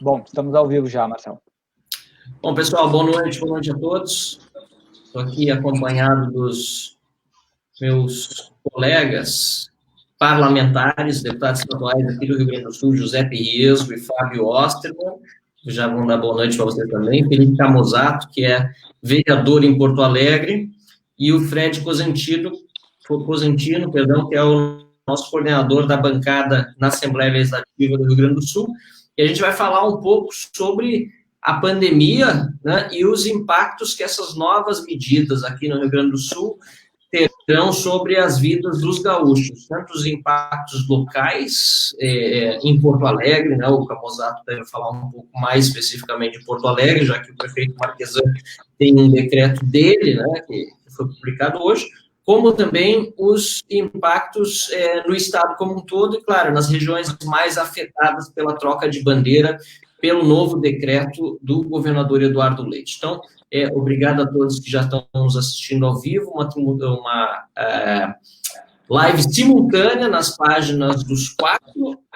Bom, estamos ao vivo já, Marcelo. Bom, pessoal, boa noite a todos. Estou aqui acompanhado dos meus colegas parlamentares, deputados estaduais aqui do Rio Grande do Sul, José Riesgo e Fábio Osterman, já vão dar boa noite para você também, Felipe Camozato, que é vereador em Porto Alegre, e o Fred Cosentino, que é o nosso coordenador da bancada na Assembleia Legislativa do Rio Grande do Sul, e a gente vai falar um pouco sobre a pandemia, né, e os impactos que essas novas medidas aqui no Rio Grande do Sul terão sobre as vidas dos gaúchos, tanto os impactos locais em Porto Alegre, né, o Camozato deve falar um pouco mais especificamente de Porto Alegre, já que o prefeito Marquesan tem um decreto dele, né, que foi publicado hoje, como também os impactos no estado como um todo, e, claro, nas regiões mais afetadas pela troca de bandeira, pelo novo decreto do governador Eduardo Leite. Então, obrigado a todos que já estão nos assistindo ao vivo, uma live simultânea nas páginas dos 4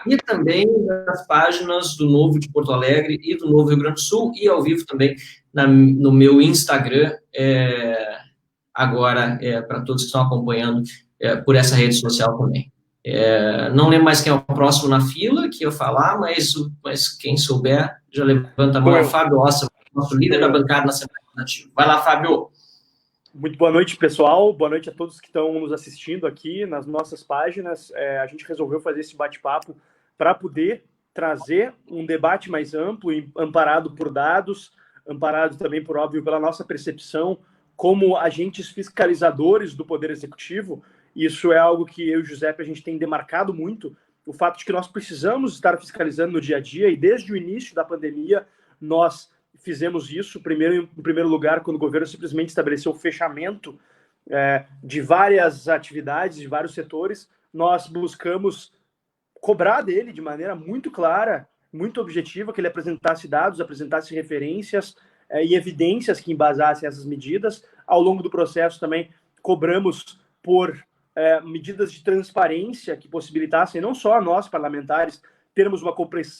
e também nas páginas do Novo de Porto Alegre e do Novo Rio Grande do Sul, e ao vivo também no meu Instagram, agora, para todos que estão acompanhando por essa rede social também. Não lembro mais quem é o próximo na fila que eu falar, mas quem souber, já levanta a mão. Fábio Ossa, nosso líder da bancada na Assembleia Legislativa. Vai lá, Fábio. Muito boa noite, pessoal. Boa noite a todos que estão nos assistindo aqui nas nossas páginas. A gente resolveu fazer esse bate-papo para poder trazer um debate mais amplo, amparado por dados, amparado também, por óbvio, pela nossa percepção como agentes fiscalizadores do Poder Executivo. Isso é algo que eu e o Giuseppe, a gente tem demarcado muito, o fato de que nós precisamos estar fiscalizando no dia a dia, e desde o início da pandemia nós fizemos isso, em primeiro lugar, quando o governo simplesmente estabeleceu o fechamento de várias atividades, de vários setores, nós buscamos cobrar dele de maneira muito clara, muito objetiva, que ele apresentasse dados, apresentasse referências e evidências que embasassem essas medidas. Ao longo do processo também cobramos por medidas de transparência que possibilitassem não só a nós, parlamentares, termos uma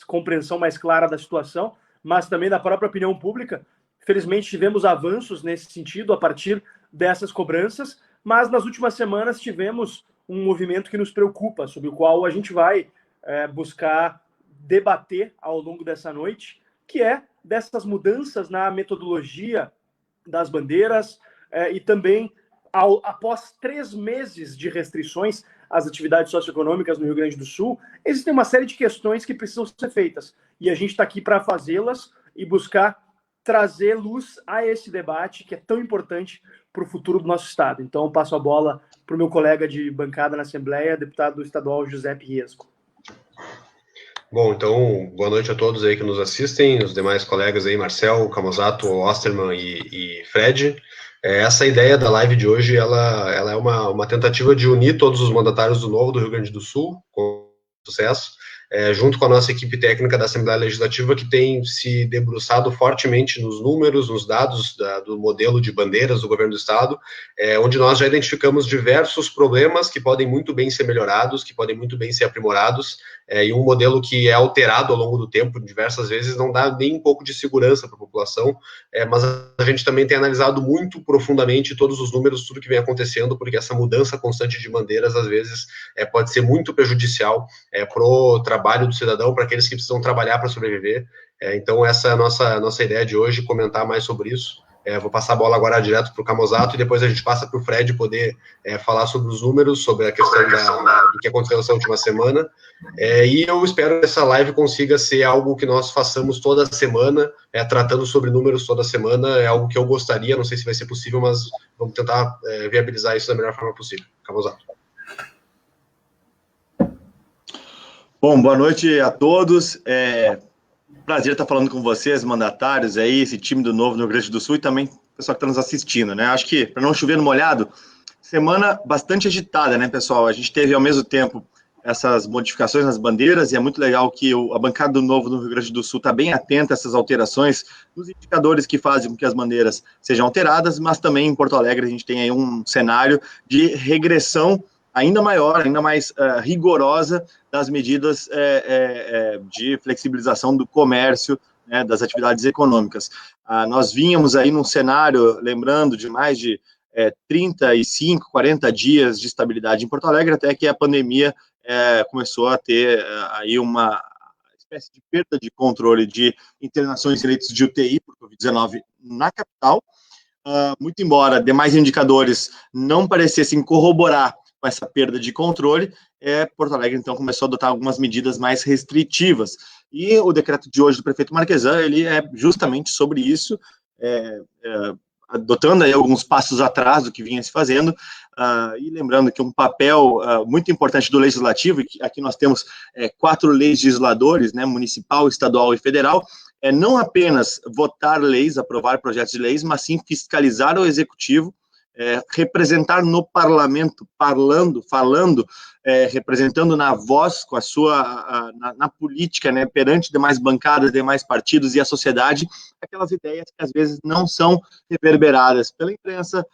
compreensão mais clara da situação, mas também da própria opinião pública. Felizmente tivemos avanços nesse sentido a partir dessas cobranças, mas nas últimas semanas tivemos um movimento que nos preocupa, sobre o qual a gente vai buscar debater ao longo dessa noite, que é dessas mudanças na metodologia das bandeiras e também, após 3 meses de restrições às atividades socioeconômicas no Rio Grande do Sul, existem uma série de questões que precisam ser feitas. E a gente está aqui para fazê-las e buscar trazer luz a esse debate que é tão importante para o futuro do nosso Estado. Então, passo a bola para o meu colega de bancada na Assembleia, deputado estadual José Riesgo. Bom, então, boa noite a todos aí que nos assistem, os demais colegas aí, Marcel, Camozato, Osterman e Fred. Essa ideia da live de hoje, ela é uma tentativa de unir todos os mandatários do Novo do Rio Grande do Sul, com sucesso, junto com a nossa equipe técnica da Assembleia Legislativa, que tem se debruçado fortemente nos números, nos dados do modelo de bandeiras do governo do Estado, onde nós já identificamos diversos problemas que podem muito bem ser melhorados, que podem muito bem ser aprimorados, e um modelo que é alterado ao longo do tempo, diversas vezes, não dá nem um pouco de segurança para a população, mas a gente também tem analisado muito profundamente todos os números, tudo que vem acontecendo, porque essa mudança constante de bandeiras, às vezes, pode ser muito prejudicial para o trabalho do cidadão, para aqueles que precisam trabalhar para sobreviver. Então, essa é a nossa ideia de hoje, comentar mais sobre isso. Vou passar a bola agora direto para o Camozato e depois a gente passa para o Fred poder falar sobre os números, sobre a questão do que aconteceu essa última semana. E eu espero que essa live consiga ser algo que nós façamos toda semana, tratando sobre números toda semana. É algo que eu gostaria, não sei se vai ser possível, mas vamos tentar viabilizar isso da melhor forma possível. Camozato. Bom, boa noite a todos. Prazer estar falando com vocês, mandatários aí, esse time do Novo no Rio Grande do Sul e também o pessoal que está nos assistindo, né? Acho que, para não chover no molhado, semana bastante agitada, né, pessoal? A gente teve, ao mesmo tempo, essas modificações nas bandeiras e é muito legal que a bancada do Novo no Rio Grande do Sul está bem atenta a essas alterações nos indicadores que fazem com que as bandeiras sejam alteradas, mas também em Porto Alegre a gente tem aí um cenário de regressão ainda maior, ainda mais rigorosa das medidas de flexibilização do comércio, né, das atividades econômicas. Nós vínhamos aí num cenário, lembrando, de mais de 35, 40 dias de estabilidade em Porto Alegre, até que a pandemia começou a ter aí uma espécie de perda de controle de internações e leitos de UTI por Covid-19 na capital, muito embora demais indicadores não parecessem corroborar com essa perda de controle, Porto Alegre, então, começou a adotar algumas medidas mais restritivas. E o decreto de hoje do prefeito Marquesan, ele é justamente sobre isso, adotando aí alguns passos atrás do que vinha se fazendo, e lembrando que um papel muito importante do Legislativo, e aqui nós temos 4 legisladores, né, municipal, estadual e federal, é não apenas votar leis, aprovar projetos de leis, mas sim fiscalizar o Executivo, representar no parlamento, falando, representando na voz, com a sua, na política, né, perante demais bancadas, demais partidos e a sociedade, aquelas ideias que às vezes não são reverberadas pela imprensa,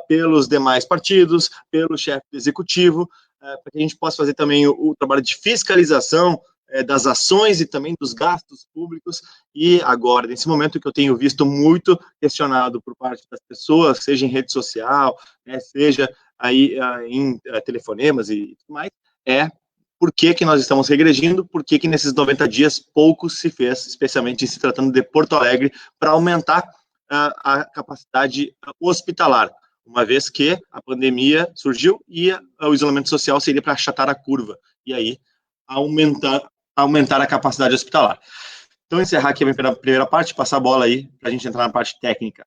pelos demais partidos, pelo chefe do executivo, para que a gente possa fazer também o trabalho de fiscalização das ações e também dos gastos públicos. E agora, nesse momento que eu tenho visto muito questionado por parte das pessoas, seja em rede social, né, seja aí em telefonemas e tudo mais, por que nós estamos regredindo, por que nesses 90 dias pouco se fez, especialmente se tratando de Porto Alegre, para aumentar a capacidade hospitalar, uma vez que a pandemia surgiu e o isolamento social seria para achatar a curva, e aí aumentar a capacidade hospitalar. Então, encerrar aqui a primeira parte, passar a bola aí para a gente entrar na parte técnica.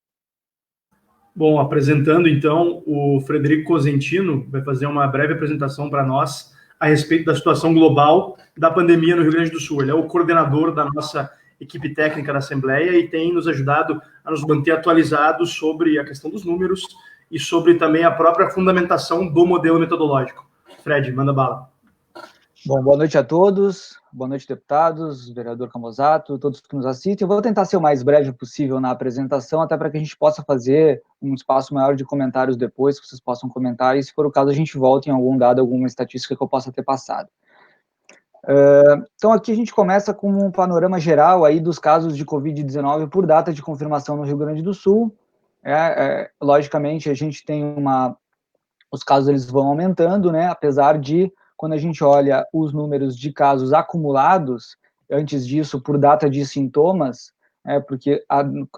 Bom, apresentando então, o Frederico Cosentino vai fazer uma breve apresentação para nós a respeito da situação global da pandemia no Rio Grande do Sul. Ele é o coordenador da nossa equipe técnica da Assembleia e tem nos ajudado a nos manter atualizados sobre a questão dos números e sobre também a própria fundamentação do modelo metodológico. Fred, manda bala. Bom, boa noite a todos, boa noite, deputados, vereador Camozzato, todos que nos assistem. Eu vou tentar ser o mais breve possível na apresentação, até para que a gente possa fazer um espaço maior de comentários depois, que vocês possam comentar, e se for o caso, a gente volta em algum dado, alguma estatística que eu possa ter passado. Então, aqui a gente começa com um panorama geral aí dos casos de Covid-19 por data de confirmação no Rio Grande do Sul. Logicamente, a gente tem os casos eles vão aumentando, né, apesar de, quando a gente olha os números de casos acumulados, antes disso, por data de sintomas, porque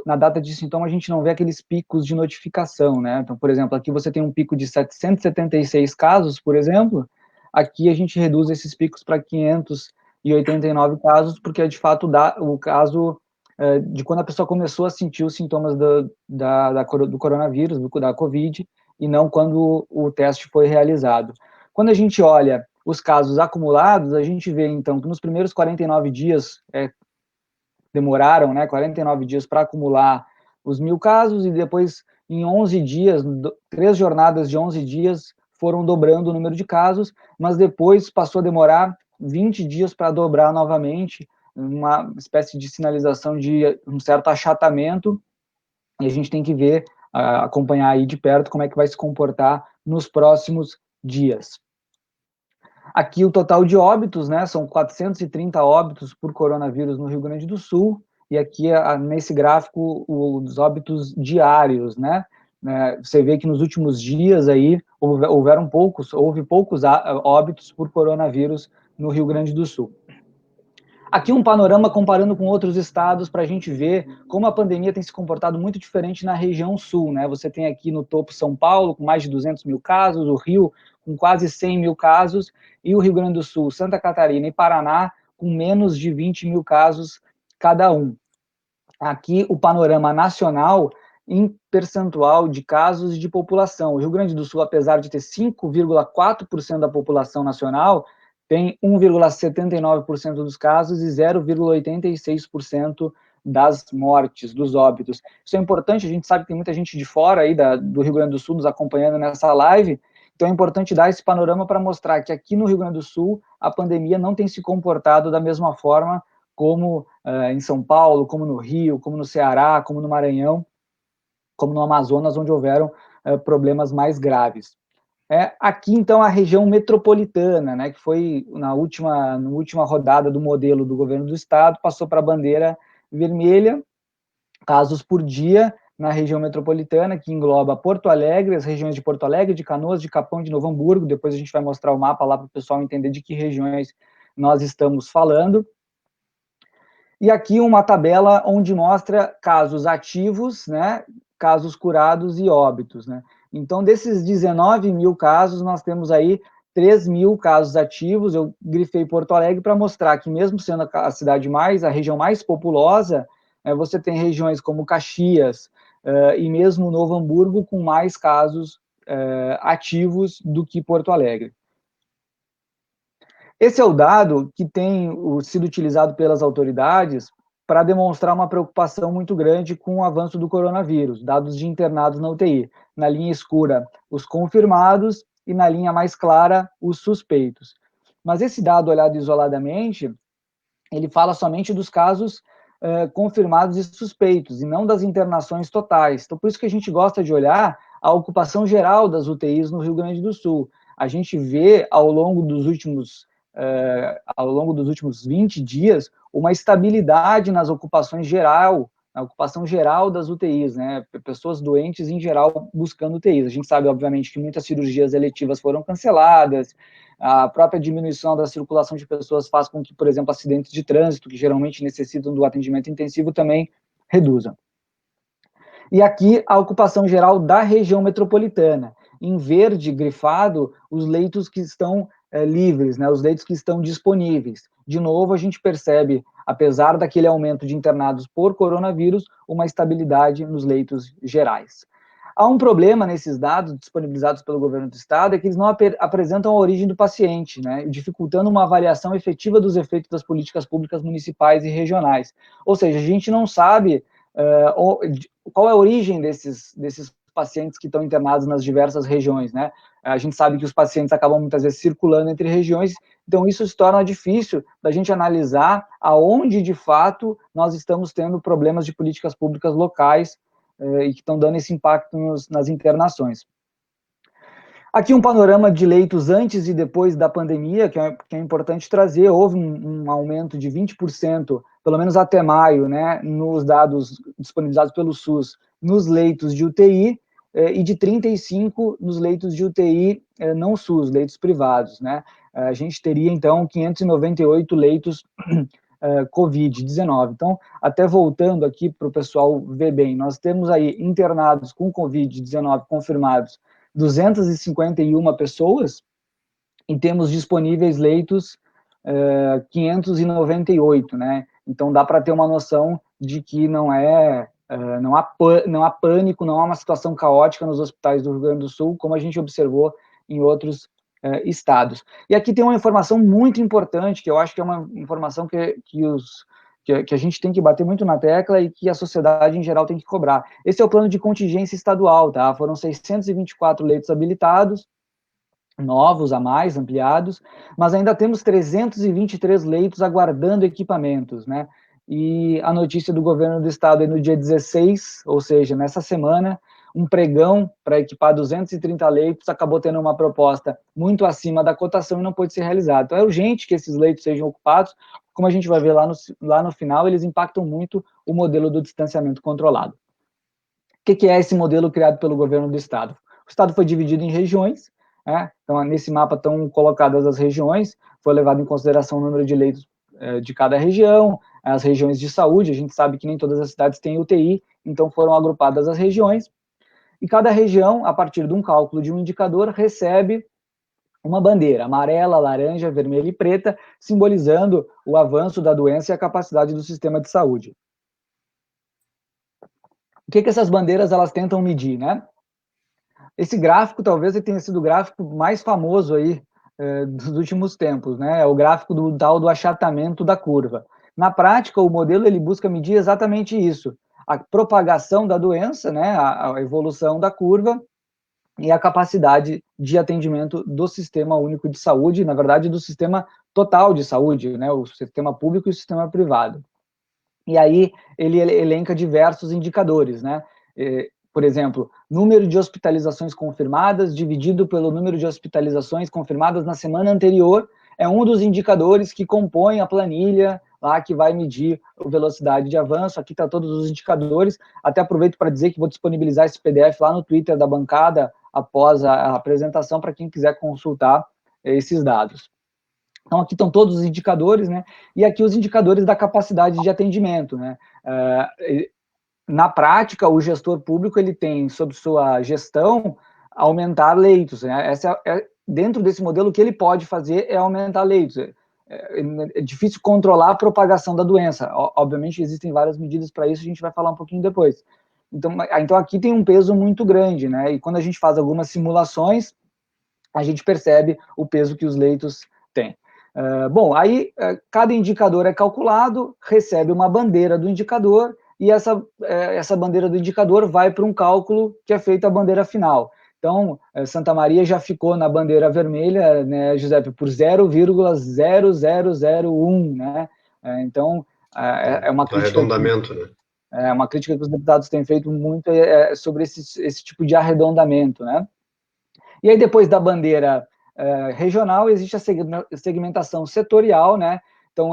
na data de sintoma a gente não vê aqueles picos de notificação, né? Então, por exemplo, aqui você tem um pico de 776 casos, por exemplo, aqui a gente reduz esses picos para 589 casos, porque é de fato o caso de quando a pessoa começou a sentir os sintomas do coronavírus, da Covid, e não quando o teste foi realizado. Quando a gente olha os casos acumulados, a gente vê, então, que nos primeiros 49 dias, demoraram, né, 49 dias para acumular os 1.000 casos, e depois, em 11 dias, 3 jornadas de 11 dias, foram dobrando o número de casos, mas depois passou a demorar 20 dias para dobrar novamente, uma espécie de sinalização de um certo achatamento, e a gente tem que ver, acompanhar aí de perto como é que vai se comportar nos próximos dias. Aqui o total de óbitos, né, são 430 óbitos por coronavírus no Rio Grande do Sul, e aqui nesse gráfico os óbitos diários, né, você vê que nos últimos dias aí houve poucos óbitos por coronavírus no Rio Grande do Sul. Aqui um panorama comparando com outros estados para a gente ver como a pandemia tem se comportado muito diferente na região sul, né? Você tem aqui no topo São Paulo, com mais de 200 mil casos, o Rio com quase 100 mil casos, e o Rio Grande do Sul, Santa Catarina e Paraná com menos de 20 mil casos cada um. Aqui o panorama nacional em percentual de casos e de população. O Rio Grande do Sul, apesar de ter 5,4% da população nacional, tem 1,79% dos casos e 0,86% das mortes, dos óbitos. Isso é importante, a gente sabe que tem muita gente de fora aí do Rio Grande do Sul nos acompanhando nessa live, então é importante dar esse panorama para mostrar que aqui no Rio Grande do Sul a pandemia não tem se comportado da mesma forma como em São Paulo, como no Rio, como no Ceará, como no Maranhão, como no Amazonas, onde houveram problemas mais graves. Aqui, então, a região metropolitana, né, que foi na última rodada do modelo do governo do estado, passou para a bandeira vermelha, casos por dia na região metropolitana, que engloba Porto Alegre, as regiões de Porto Alegre, de Canoas, de Capão, de Novo Hamburgo. Depois a gente vai mostrar o mapa lá para o pessoal entender de que regiões nós estamos falando. E aqui uma tabela onde mostra casos ativos, né, casos curados e óbitos, né. Então, desses 19 mil casos, nós temos aí 3 mil casos ativos. Eu grifei Porto Alegre para mostrar que, mesmo sendo a região mais populosa, você tem regiões como Caxias e mesmo Novo Hamburgo com mais casos ativos do que Porto Alegre. Esse é o dado que tem sido utilizado pelas autoridades para demonstrar uma preocupação muito grande com o avanço do coronavírus, dados de internados na UTI. Na linha escura, os confirmados, e na linha mais clara, os suspeitos. Mas esse dado, olhado isoladamente, ele fala somente dos casos confirmados e suspeitos, e não das internações totais. Então, por isso que a gente gosta de olhar a ocupação geral das UTIs no Rio Grande do Sul. A gente vê, ao longo dos últimos 20 dias, uma estabilidade na ocupação geral das UTIs, né? Pessoas doentes em geral buscando UTIs. A gente sabe, obviamente, que muitas cirurgias eletivas foram canceladas, a própria diminuição da circulação de pessoas faz com que, por exemplo, acidentes de trânsito, que geralmente necessitam do atendimento intensivo, também reduzam. E aqui a ocupação geral da região metropolitana. Em verde, grifado, os leitos que estão livres, né, os leitos que estão disponíveis. De novo, a gente percebe, apesar daquele aumento de internados por coronavírus, uma estabilidade nos leitos gerais. Há um problema nesses dados disponibilizados pelo governo do estado, é que eles não apresentam a origem do paciente, né, dificultando uma avaliação efetiva dos efeitos das políticas públicas municipais e regionais. Ou seja, a gente não sabe qual é a origem desses pacientes que estão internados nas diversas regiões, né? A gente sabe que os pacientes acabam muitas vezes circulando entre regiões, então isso se torna difícil da gente analisar aonde, de fato, nós estamos tendo problemas de políticas públicas locais e que estão dando esse impacto nas internações. Aqui um panorama de leitos antes e depois da pandemia, que é importante trazer. Houve um aumento de 20%, pelo menos até maio, né, nos dados disponibilizados pelo SUS, nos leitos de UTI, e de 35% nos leitos de UTI não SUS, leitos privados, né. A gente teria, então, 598 leitos Covid-19. Então, até voltando aqui para o pessoal ver bem, nós temos aí internados com Covid-19 confirmados 251 pessoas, e temos disponíveis leitos 598, né? Então dá para ter uma noção de que não há pânico, não há uma situação caótica nos hospitais do Rio Grande do Sul, como a gente observou em outros estados. E aqui tem uma informação muito importante, que eu acho que é uma informação que a gente tem que bater muito na tecla e que a sociedade em geral tem que cobrar. Esse é o plano de contingência estadual, tá? Foram 624 leitos habilitados, novos a mais, ampliados, mas ainda temos 323 leitos aguardando equipamentos, né? E a notícia do governo do estado é no dia 16, ou seja, nessa semana, um pregão para equipar 230 leitos acabou tendo uma proposta muito acima da cotação e não pôde ser realizado. Então é urgente que esses leitos sejam ocupados. Como a gente vai ver lá no final, eles impactam muito o modelo do distanciamento controlado. O que é esse modelo criado pelo governo do estado? O estado foi dividido em regiões, né? Então nesse mapa estão colocadas as regiões, foi levado em consideração o número de leitos de cada região, as regiões de saúde. A gente sabe que nem todas as cidades têm UTI, então foram agrupadas as regiões, e cada região, a partir de um cálculo de um indicador, recebe uma bandeira amarela, laranja, vermelha e preta, simbolizando o avanço da doença e a capacidade do sistema de saúde. O que essas bandeiras elas tentam medir, né? Esse gráfico talvez tenha sido o gráfico mais famoso aí dos últimos tempos, né? É o gráfico do tal do achatamento da curva. Na prática, o modelo ele busca medir exatamente isso: a propagação da doença, né? A evolução da curva e a capacidade de atendimento do Sistema Único de Saúde, na verdade, do sistema total de saúde, né? O sistema público e o sistema privado. E aí ele elenca diversos indicadores, né? por exemplo, número de hospitalizações confirmadas dividido pelo número de hospitalizações confirmadas na semana anterior é um dos indicadores que compõem a planilha lá que vai medir a velocidade de avanço. Aqui está todos os indicadores. Até aproveito para dizer que vou disponibilizar esse PDF lá no Twitter da bancada após a apresentação para quem quiser consultar esses dados. Então, aqui estão todos os indicadores, né? E aqui os indicadores da capacidade de atendimento, né? Na prática, o gestor público ele tem, sob sua gestão, aumentar leitos, né? Dentro desse modelo, o que ele pode fazer é aumentar leitos. É difícil controlar a propagação da doença. Obviamente, existem várias medidas para isso, a gente vai falar um pouquinho depois. Então, aqui tem um peso muito grande, né? E quando a gente faz algumas simulações, a gente percebe o peso que os leitos têm. Bom, aí cada indicador é calculado, recebe uma bandeira do indicador, e essa bandeira do indicador vai para um cálculo que é feito a bandeira final. Então, Santa Maria já ficou na bandeira vermelha, né, Giuseppe, por 0,0001, né? Então, é uma crítica... Arredondamento, né? É uma crítica que os deputados têm feito muito sobre esse tipo de arredondamento, né? E aí, depois da bandeira regional, existe a segmentação setorial, né? Então,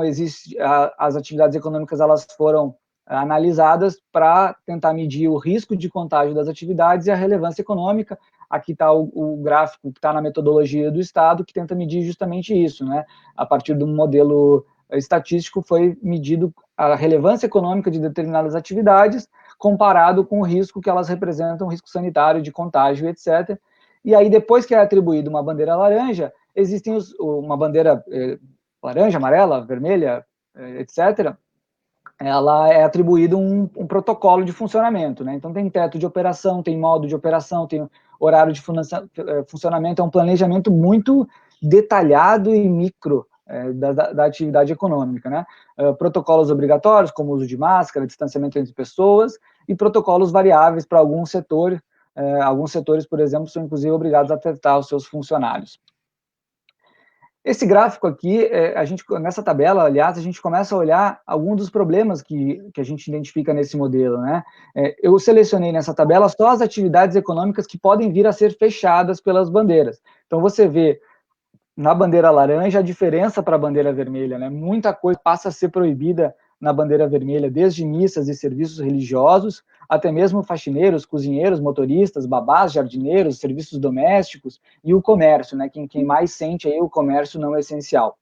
as atividades econômicas, elas foram analisadas para tentar medir o risco de contágio das atividades e a relevância econômica. Aqui está o gráfico que está na metodologia do Estado, que tenta medir justamente isso, né? A partir de um modelo estatístico, foi medido a relevância econômica de determinadas atividades, comparado com o risco que elas representam, risco sanitário, de contágio, etc. E aí, depois que é atribuída uma bandeira laranja, existem uma bandeira laranja, amarela, vermelha, etc., ela é atribuído um protocolo de funcionamento, né? Então, tem teto de operação, tem modo de operação, tem horário de funcionamento, é um planejamento muito detalhado e micro da atividade econômica, né? Protocolos obrigatórios, como o uso de máscara, distanciamento entre pessoas, e protocolos variáveis para alguns setores. Alguns setores, por exemplo, são inclusive obrigados a testar os seus funcionários. Esse gráfico aqui, nessa tabela, aliás, a gente começa a olhar alguns dos problemas que a gente identifica nesse modelo, né? Eu selecionei nessa tabela só as atividades econômicas que podem vir a ser fechadas pelas bandeiras. Então, você vê na bandeira laranja a diferença para a bandeira vermelha, né? Muita coisa passa a ser proibida na bandeira vermelha, desde missas e serviços religiosos, até mesmo faxineiros, cozinheiros, motoristas, babás, jardineiros, serviços domésticos e o comércio, né? Quem mais sente aí o comércio não essencial.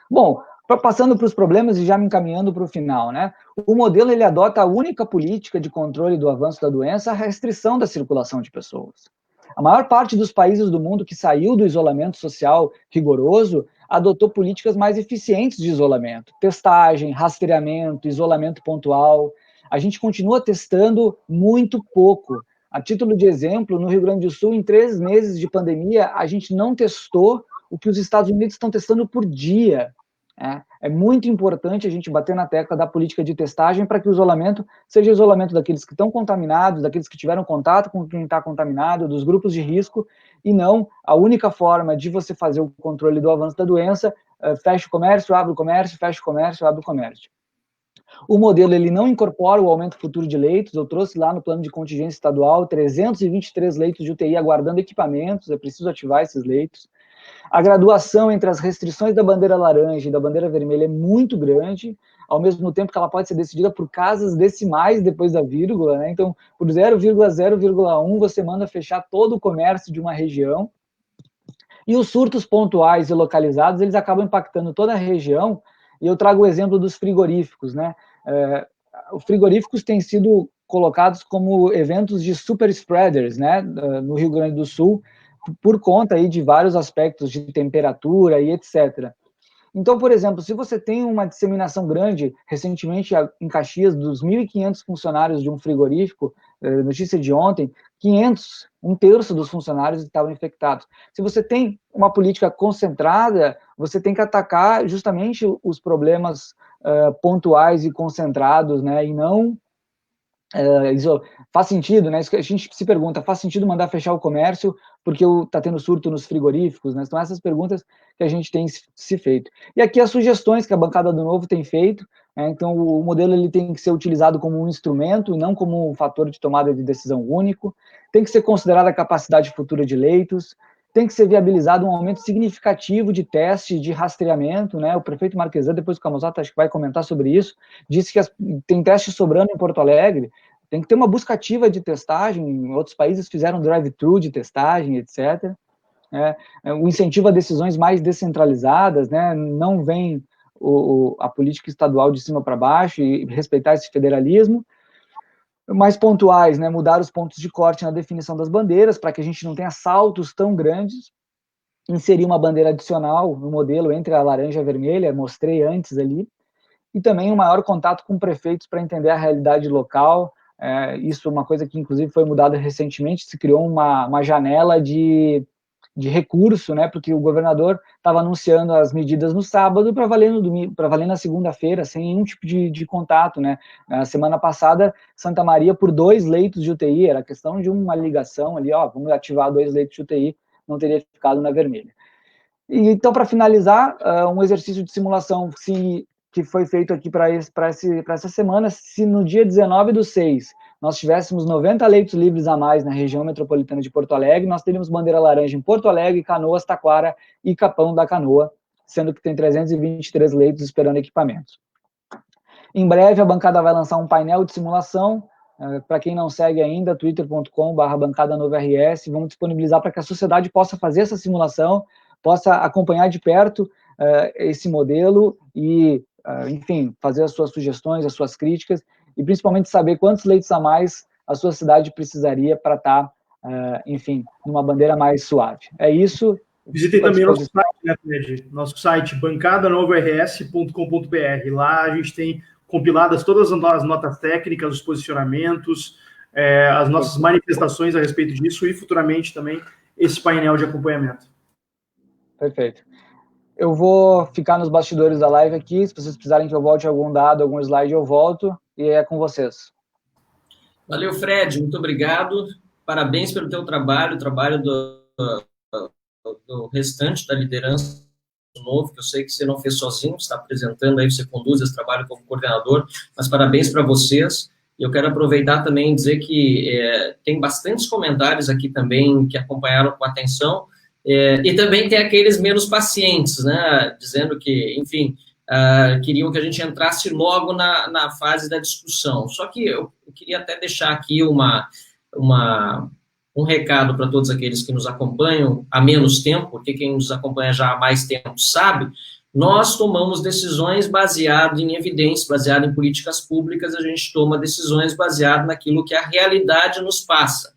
Bom, passando para os problemas e já me encaminhando para o final, né? O modelo, ele adota a única política de controle do avanço da doença, a restrição da circulação de pessoas. A maior parte dos países do mundo que saiu do isolamento social rigoroso adotou políticas mais eficientes de isolamento, testagem, rastreamento, isolamento pontual. A gente continua testando muito pouco. A título de exemplo, no Rio Grande do Sul, em 3 meses de pandemia, a gente não testou o que os Estados Unidos estão testando por dia. É muito importante a gente bater na tecla da política de testagem para que o isolamento seja isolamento daqueles que estão contaminados, daqueles que tiveram contato com quem está contaminado, dos grupos de risco, e não a única forma de você fazer o controle do avanço da doença, fecha o comércio, abre o comércio, fecha o comércio, abre o comércio. O modelo, ele não incorpora o aumento futuro de leitos. Eu trouxe lá no plano de contingência estadual 323 leitos de UTI aguardando equipamentos, é preciso ativar esses leitos. A graduação entre as restrições da bandeira laranja e da bandeira vermelha é muito grande, ao mesmo tempo que ela pode ser decidida por casas decimais depois da vírgula, né? Então, por 0,0,1 você manda fechar todo o comércio de uma região, e os surtos pontuais e localizados, eles acabam impactando toda a região, e eu trago o exemplo dos frigoríficos, né? Os frigoríficos têm sido colocados como eventos de super spreaders, né? No Rio Grande do Sul, por conta aí de vários aspectos de temperatura e etc. Então, por exemplo, se você tem uma disseminação grande, recentemente em Caxias, dos 1.500 funcionários de um frigorífico, notícia de ontem, 500, 1/3 dos funcionários estavam infectados. Se você tem uma política concentrada, você tem que atacar justamente os problemas pontuais e concentrados, né, e não... faz sentido, né? A gente se pergunta, faz sentido mandar fechar o comércio porque está tendo surto nos frigoríficos, né? São essas perguntas que a gente tem se feito. E aqui as sugestões que a bancada do Novo tem feito Então, o modelo ele tem que ser utilizado como um instrumento e não como um fator de tomada de decisão único. Tem que ser considerada a capacidade futura de leitos. Tem que ser viabilizado um aumento significativo de teste, de rastreamento, né? O prefeito Marquesan, depois o Camozzato acho que vai comentar sobre isso, disse que tem teste sobrando em Porto Alegre. Tem que ter uma busca ativa de testagem. Em outros países fizeram drive-thru de testagem, etc. O incentivo a decisões mais descentralizadas, né? Não vem a política estadual de cima para baixo e respeitar esse federalismo. Mais pontuais, né? Mudar os pontos de corte na definição das bandeiras, para que a gente não tenha saltos tão grandes. Inserir uma bandeira adicional no modelo entre a laranja e a vermelha, mostrei antes ali. E também um maior contato com prefeitos para entender a realidade local. Isso é uma coisa que, inclusive, foi mudada recentemente. Se criou uma janela de recurso, né, porque o governador estava anunciando as medidas no sábado para valer no domingo, para valer na segunda-feira, sem nenhum tipo de contato, né. Na semana passada, Santa Maria, por 2 leitos de UTI, era questão de uma ligação ali, vamos ativar 2 leitos de UTI, não teria ficado na vermelha. E, então, para finalizar, um exercício de simulação que foi feito aqui para essa semana, se no dia 19/6 nós tivéssemos 90 leitos livres a mais na região metropolitana de Porto Alegre, nós teríamos bandeira laranja em Porto Alegre, Canoas, Taquara e Capão da Canoa, sendo que tem 323 leitos esperando equipamentos. Em breve, a bancada vai lançar um painel de simulação, para quem não segue ainda, twitter.com/bancada-novo-RS, vamos disponibilizar para que a sociedade possa fazer essa simulação, possa acompanhar de perto esse modelo e, enfim, fazer as suas sugestões, as suas críticas, e principalmente saber quantos leitos a mais a sua cidade precisaria para estar, enfim, numa bandeira mais suave. É isso. Visitem também o nosso site, né, Fred? Nosso site, bancada-novo-rs.com.br. Lá a gente tem compiladas todas as notas técnicas, os posicionamentos, as nossas manifestações a respeito disso e futuramente também esse painel de acompanhamento. Perfeito. Eu vou ficar nos bastidores da live aqui, se vocês precisarem que eu volte algum dado, algum slide, eu volto, e é com vocês. Valeu, Fred, muito obrigado, parabéns pelo teu trabalho, o trabalho do restante da liderança novo, que eu sei que você não fez sozinho, você está apresentando aí, você conduz esse trabalho como coordenador, mas parabéns para vocês. Eu quero aproveitar também e dizer que tem bastantes comentários aqui também que acompanharam com atenção, e também tem aqueles menos pacientes, né, dizendo que, enfim, queriam que a gente entrasse logo na fase da discussão. Só que eu queria até deixar aqui um recado para todos aqueles que nos acompanham há menos tempo, porque quem nos acompanha já há mais tempo sabe, nós tomamos decisões baseado em evidências, baseado em políticas públicas, a gente toma decisões baseado naquilo que a realidade nos passa.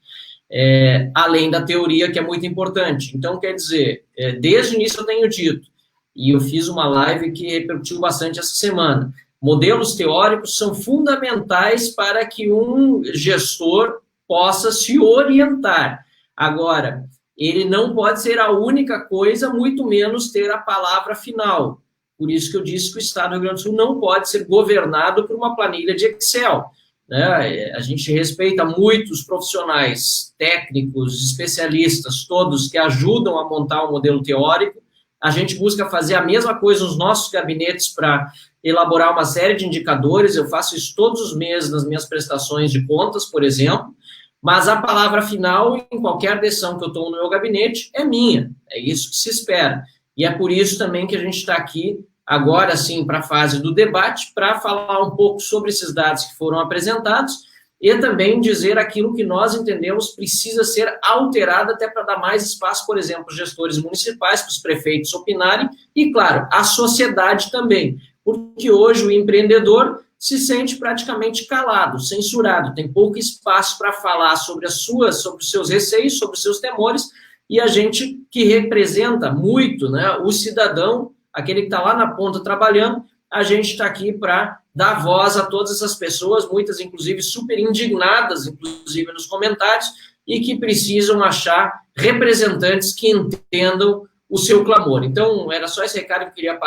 Além da teoria, que é muito importante. Então, quer dizer, desde o início eu tenho dito, e eu fiz uma live que repercutiu bastante essa semana, modelos teóricos são fundamentais para que um gestor possa se orientar. Agora, ele não pode ser a única coisa, muito menos ter a palavra final. Por isso que eu disse que o Estado do Rio Grande do Sul não pode ser governado por uma planilha de Excel. Né? A gente respeita muitos profissionais técnicos, especialistas, todos que ajudam a montar um modelo teórico. A gente busca fazer a mesma coisa nos nossos gabinetes para elaborar uma série de indicadores. Eu faço isso todos os meses nas minhas prestações de contas, por exemplo, mas a palavra final em qualquer decisão que eu tomo no meu gabinete é minha. É isso que se espera. E é por isso também que a gente está aqui agora sim para a fase do debate, para falar um pouco sobre esses dados que foram apresentados e também dizer aquilo que nós entendemos precisa ser alterado até para dar mais espaço, por exemplo, aos gestores municipais, para os prefeitos opinarem e, claro, a sociedade também, porque hoje o empreendedor se sente praticamente calado, censurado, tem pouco espaço para falar sobre sobre os seus receios, sobre os seus temores, e a gente que representa muito, né, o cidadão, aquele que está lá na ponta trabalhando, a gente está aqui para dar voz a todas essas pessoas, muitas, inclusive, super indignadas, inclusive, nos comentários, e que precisam achar representantes que entendam o seu clamor. Então, era só esse recado que eu queria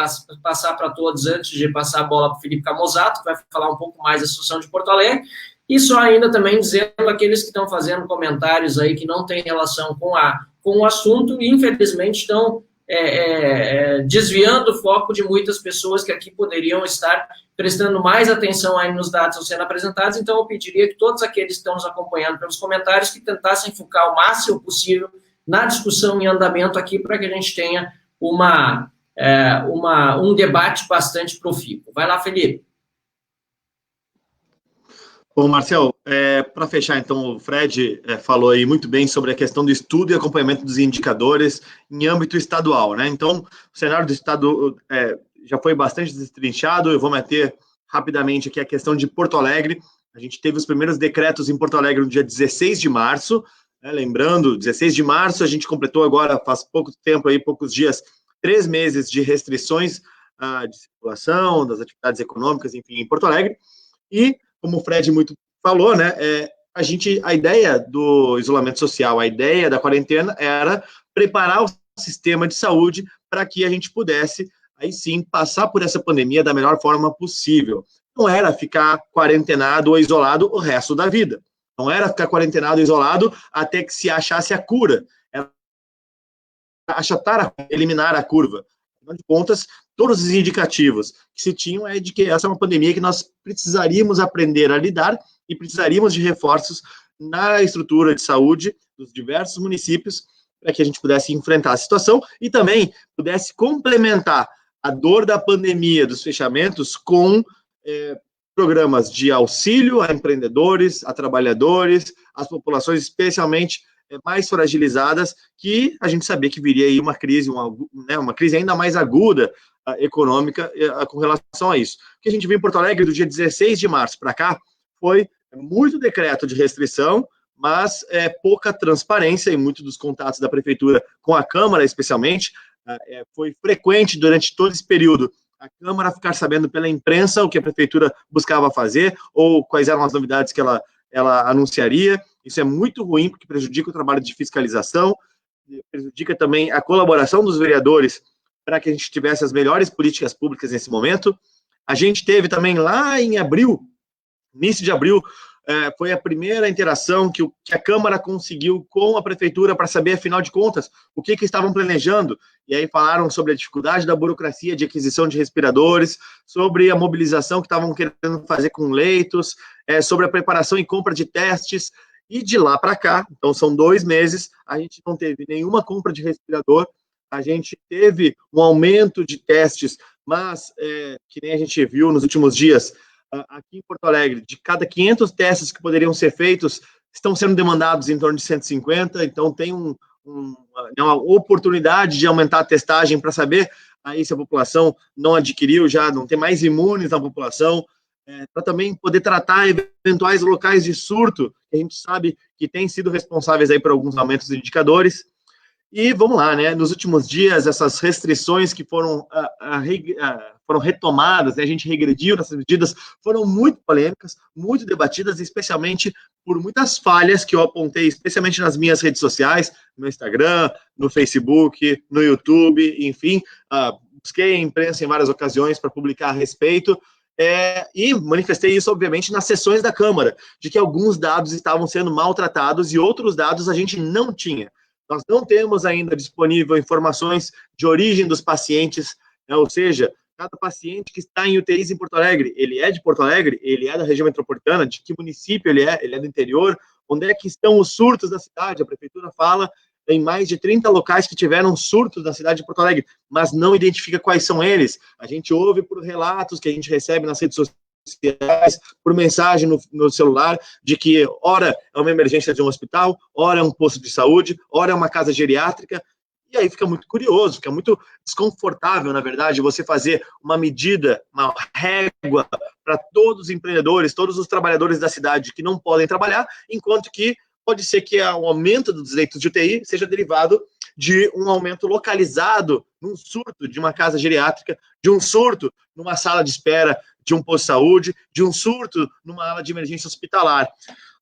passar para todos antes de passar a bola para o Felipe Camozzato, que vai falar um pouco mais da situação de Porto Alegre, e só ainda também dizendo aqueles que estão fazendo comentários aí que não têm relação com o assunto e, infelizmente, estão desviando o foco de muitas pessoas que aqui poderiam estar prestando mais atenção aí nos dados que estão sendo apresentados. Então, eu pediria que todos aqueles que estão nos acompanhando pelos comentários que tentassem focar o máximo possível na discussão em andamento aqui, para que a gente tenha um debate bastante profícuo. Vai lá, Felipe. Bom, Marcel, para fechar, então, o Fred falou aí muito bem sobre a questão do estudo e acompanhamento dos indicadores em âmbito estadual, né? Então, o cenário do estado já foi bastante destrinchado. Eu vou meter rapidamente aqui a questão de Porto Alegre. A gente teve os primeiros decretos em Porto Alegre no dia 16 de março, né? Lembrando, 16 de março, a gente completou agora, faz pouco tempo, aí, poucos dias, 3 meses de restrições de circulação, das atividades econômicas, enfim, em Porto Alegre. E, como o Fred muito falou, né, a ideia do isolamento social, a ideia da quarentena era preparar o sistema de saúde para que a gente pudesse, aí sim, passar por essa pandemia da melhor forma possível. Não era ficar quarentenado ou isolado o resto da vida. Não era ficar quarentenado ou isolado até que se achasse a cura. Era eliminar a curva. Afinal de contas, todos os indicativos que se tinham é de que essa é uma pandemia que nós precisaríamos aprender a lidar e precisaríamos de reforços na estrutura de saúde dos diversos municípios para que a gente pudesse enfrentar a situação e também pudesse complementar a dor da pandemia, dos fechamentos, com programas de auxílio a empreendedores, a trabalhadores, às populações especialmente mais fragilizadas, que a gente sabia que viria aí uma crise ainda mais aguda econômica com relação a isso. O que a gente viu em Porto Alegre do dia 16 de março para cá foi muito decreto de restrição, mas pouca transparência em muitos dos contatos da prefeitura com a Câmara, especialmente. Foi frequente durante todo esse período a Câmara ficar sabendo pela imprensa o que a prefeitura buscava fazer ou quais eram as novidades que ela anunciaria. Isso é muito ruim, porque prejudica o trabalho de fiscalização, prejudica também a colaboração dos vereadores para que a gente tivesse as melhores políticas públicas nesse momento. A gente teve também lá em abril, início de abril, foi a primeira interação que a Câmara conseguiu com a Prefeitura para saber, afinal de contas, o que estavam planejando. E aí falaram sobre a dificuldade da burocracia de aquisição de respiradores, sobre a mobilização que estavam querendo fazer com leitos, sobre a preparação e compra de testes. E de lá para cá, então são 2 meses, a gente não teve nenhuma compra de respirador, a gente teve um aumento de testes, mas, que nem a gente viu nos últimos dias, aqui em Porto Alegre, de cada 500 testes que poderiam ser feitos, estão sendo demandados em torno de 150, então tem uma oportunidade de aumentar a testagem para saber aí se a população não adquiriu já, não tem mais imunes na população, para também poder tratar eventuais locais de surto, que a gente sabe que têm sido responsáveis aí por alguns aumentos de indicadores. E vamos lá, né? Nos últimos dias, essas restrições que foram retomadas, né? A gente regrediu nessas medidas, foram muito polêmicas, muito debatidas, especialmente por muitas falhas que eu apontei, especialmente nas minhas redes sociais, no Instagram, no Facebook, no YouTube, enfim, busquei a imprensa em várias ocasiões para publicar a respeito, e manifestei isso, obviamente, nas sessões da Câmara, de que alguns dados estavam sendo maltratados e outros dados a gente não tinha. Nós não temos ainda disponível informações de origem dos pacientes, né? Ou seja, cada paciente que está em UTIs em Porto Alegre, ele é de Porto Alegre, ele é da região metropolitana, de que município ele é do interior, onde é que estão os surtos da cidade? A prefeitura fala em mais de 30 locais que tiveram surtos na cidade de Porto Alegre, mas não identifica quais são eles. A gente ouve por relatos que a gente recebe nas redes sociais, por mensagem no celular, de que ora é uma emergência de um hospital, ora é um posto de saúde, ora é uma casa geriátrica, e aí fica muito curioso, fica muito desconfortável, na verdade, você fazer uma medida, uma régua para todos os empreendedores, todos os trabalhadores da cidade que não podem trabalhar, enquanto que pode ser que o aumento dos leitos de UTI seja derivado de um aumento localizado num surto de uma casa geriátrica, de um surto numa sala de espera de um posto de saúde, de um surto numa ala de emergência hospitalar.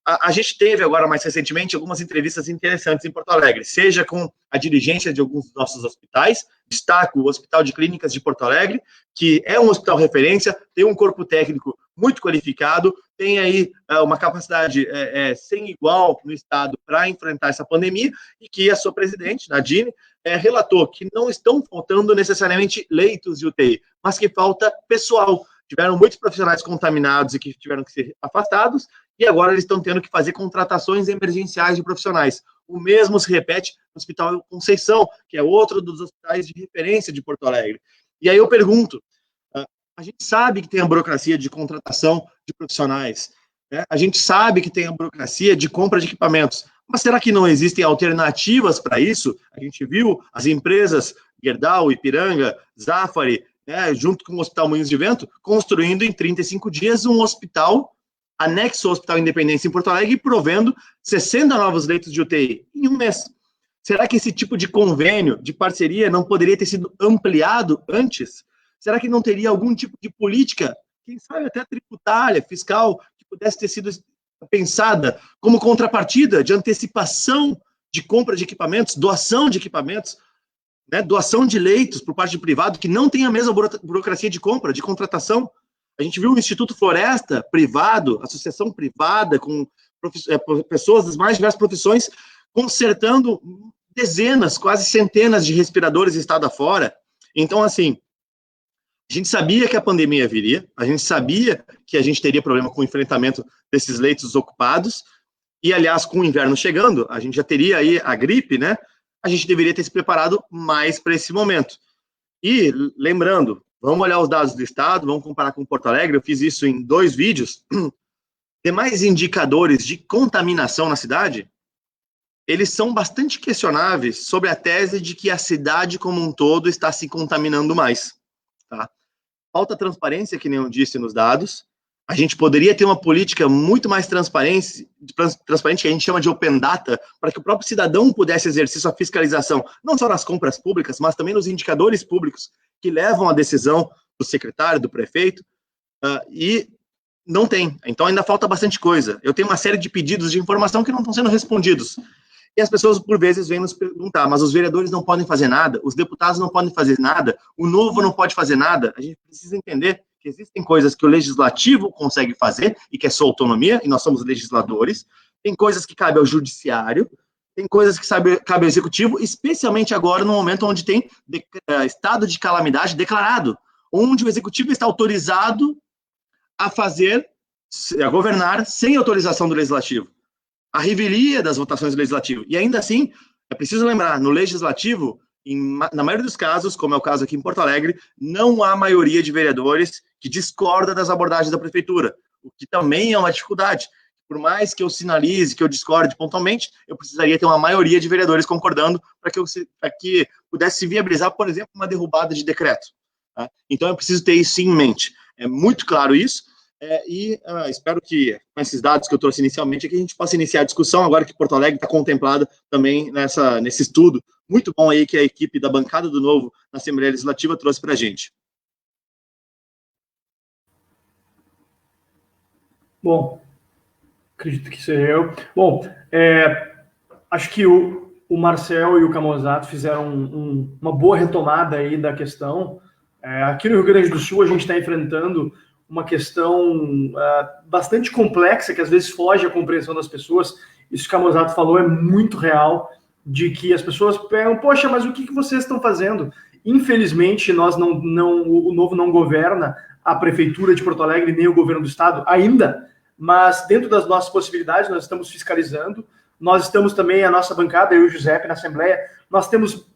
A gente teve agora, mais recentemente, algumas entrevistas interessantes em Porto Alegre, seja com a dirigência de alguns dos nossos hospitais, destaco o Hospital de Clínicas de Porto Alegre, que é um hospital referência, tem um corpo técnico muito qualificado, tem aí uma capacidade sem igual no Estado para enfrentar essa pandemia, e que a sua presidente, Nadine, relatou que não estão faltando necessariamente leitos de UTI, mas que falta pessoal. Tiveram muitos profissionais contaminados e que tiveram que ser afastados, e agora eles estão tendo que fazer contratações emergenciais de profissionais. O mesmo se repete no Hospital Conceição, que é outro dos hospitais de referência de Porto Alegre. E aí eu pergunto, a gente sabe que tem a burocracia de contratação de profissionais, né? A gente sabe que tem a burocracia de compra de equipamentos, mas será que não existem alternativas para isso? A gente viu as empresas Gerdau, Ipiranga, Zafari, né, junto com o Hospital Moinhos de Vento, construindo em 35 dias um hospital anexo ao Hospital Independência em Porto Alegre e provendo 60 novos leitos de UTI em um mês. Será que esse tipo de convênio, de parceria, não poderia ter sido ampliado antes? Será que não teria algum tipo de política, quem sabe até tributária, fiscal, que pudesse ter sido pensada como contrapartida de antecipação de compra de equipamentos, doação de equipamentos, né, doação de leitos por parte de privado, que não tem a mesma burocracia de compra, de contratação? A gente viu o Instituto Floresta, privado, associação privada, com pessoas das mais diversas profissões, consertando dezenas, quase centenas de respiradores estado afora. Então, assim, a gente sabia que a pandemia viria, a gente sabia que a gente teria problema com o enfrentamento desses leitos ocupados, e, aliás, com o inverno chegando, a gente já teria aí a gripe, né? A gente deveria ter se preparado mais para esse momento. E, lembrando, vamos olhar os dados do estado, vamos comparar com Porto Alegre, eu fiz isso em 2 vídeos. Demais indicadores de contaminação na cidade, eles são bastante questionáveis sobre a tese de que a cidade como um todo está se contaminando mais. Tá? Falta transparência, que nem eu disse nos dados. A gente poderia ter uma política muito mais transparente, que a gente chama de open data, para que o próprio cidadão pudesse exercer sua fiscalização, não só nas compras públicas, mas também nos indicadores públicos que levam à decisão do secretário, do prefeito, e não tem. Então ainda falta bastante coisa. Eu tenho uma série de pedidos de informação que não estão sendo respondidos. E as pessoas, por vezes, vêm nos perguntar, mas os vereadores não podem fazer nada, os deputados não podem fazer nada, o novo não pode fazer nada. A gente precisa entender que existem coisas que o legislativo consegue fazer, e que é sua autonomia, e nós somos legisladores, tem coisas que cabe ao judiciário, tem coisas que cabe ao executivo, especialmente agora, no momento onde tem estado de calamidade declarado, onde o executivo está autorizado a governar sem autorização do legislativo. A revelia das votações do legislativo. E ainda assim, é preciso lembrar, no legislativo, na maioria dos casos, como é o caso aqui em Porto Alegre, não há maioria de vereadores que discorda das abordagens da prefeitura, o que também é uma dificuldade. Por mais que eu sinalize, que eu discorde pontualmente, eu precisaria ter uma maioria de vereadores concordando para que pudesse se viabilizar, por exemplo, uma derrubada de decreto. Tá? Então, eu preciso ter isso em mente. É muito claro isso. Espero que, com esses dados que eu trouxe inicialmente, que a gente possa iniciar a discussão, agora que Porto Alegre está contemplada também nesse estudo muito bom aí que a equipe da bancada do Novo na Assembleia Legislativa trouxe para a gente. Bom, acredito que seja eu. Bom, acho que o Marcel e o Camozzato fizeram uma boa retomada aí da questão. Aqui no Rio Grande do Sul a gente está enfrentando uma questão bastante complexa, que às vezes foge à compreensão das pessoas. Isso que o Camozzato falou é muito real, de que as pessoas perguntam, poxa, mas o que vocês estão fazendo? Infelizmente, o Novo não governa a Prefeitura de Porto Alegre, nem o governo do Estado ainda, mas dentro das nossas possibilidades, nós estamos fiscalizando, nós estamos também, a nossa bancada, eu e o Giuseppe, na Assembleia, nós temos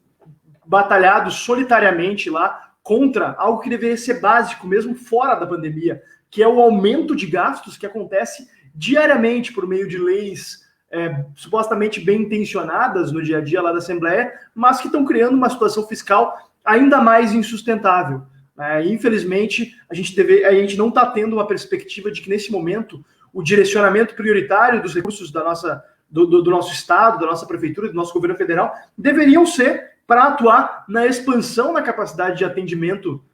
batalhado solitariamente lá contra algo que deveria ser básico, mesmo fora da pandemia, que é o aumento de gastos que acontece diariamente por meio de leis supostamente bem intencionadas no dia a dia lá da Assembleia, mas que estão criando uma situação fiscal ainda mais insustentável. Infelizmente, a gente não está tendo uma perspectiva de que, nesse momento, o direcionamento prioritário dos recursos do nosso Estado, da nossa Prefeitura, do nosso governo federal, deveriam ser para atuar na expansão na capacidade de atendimento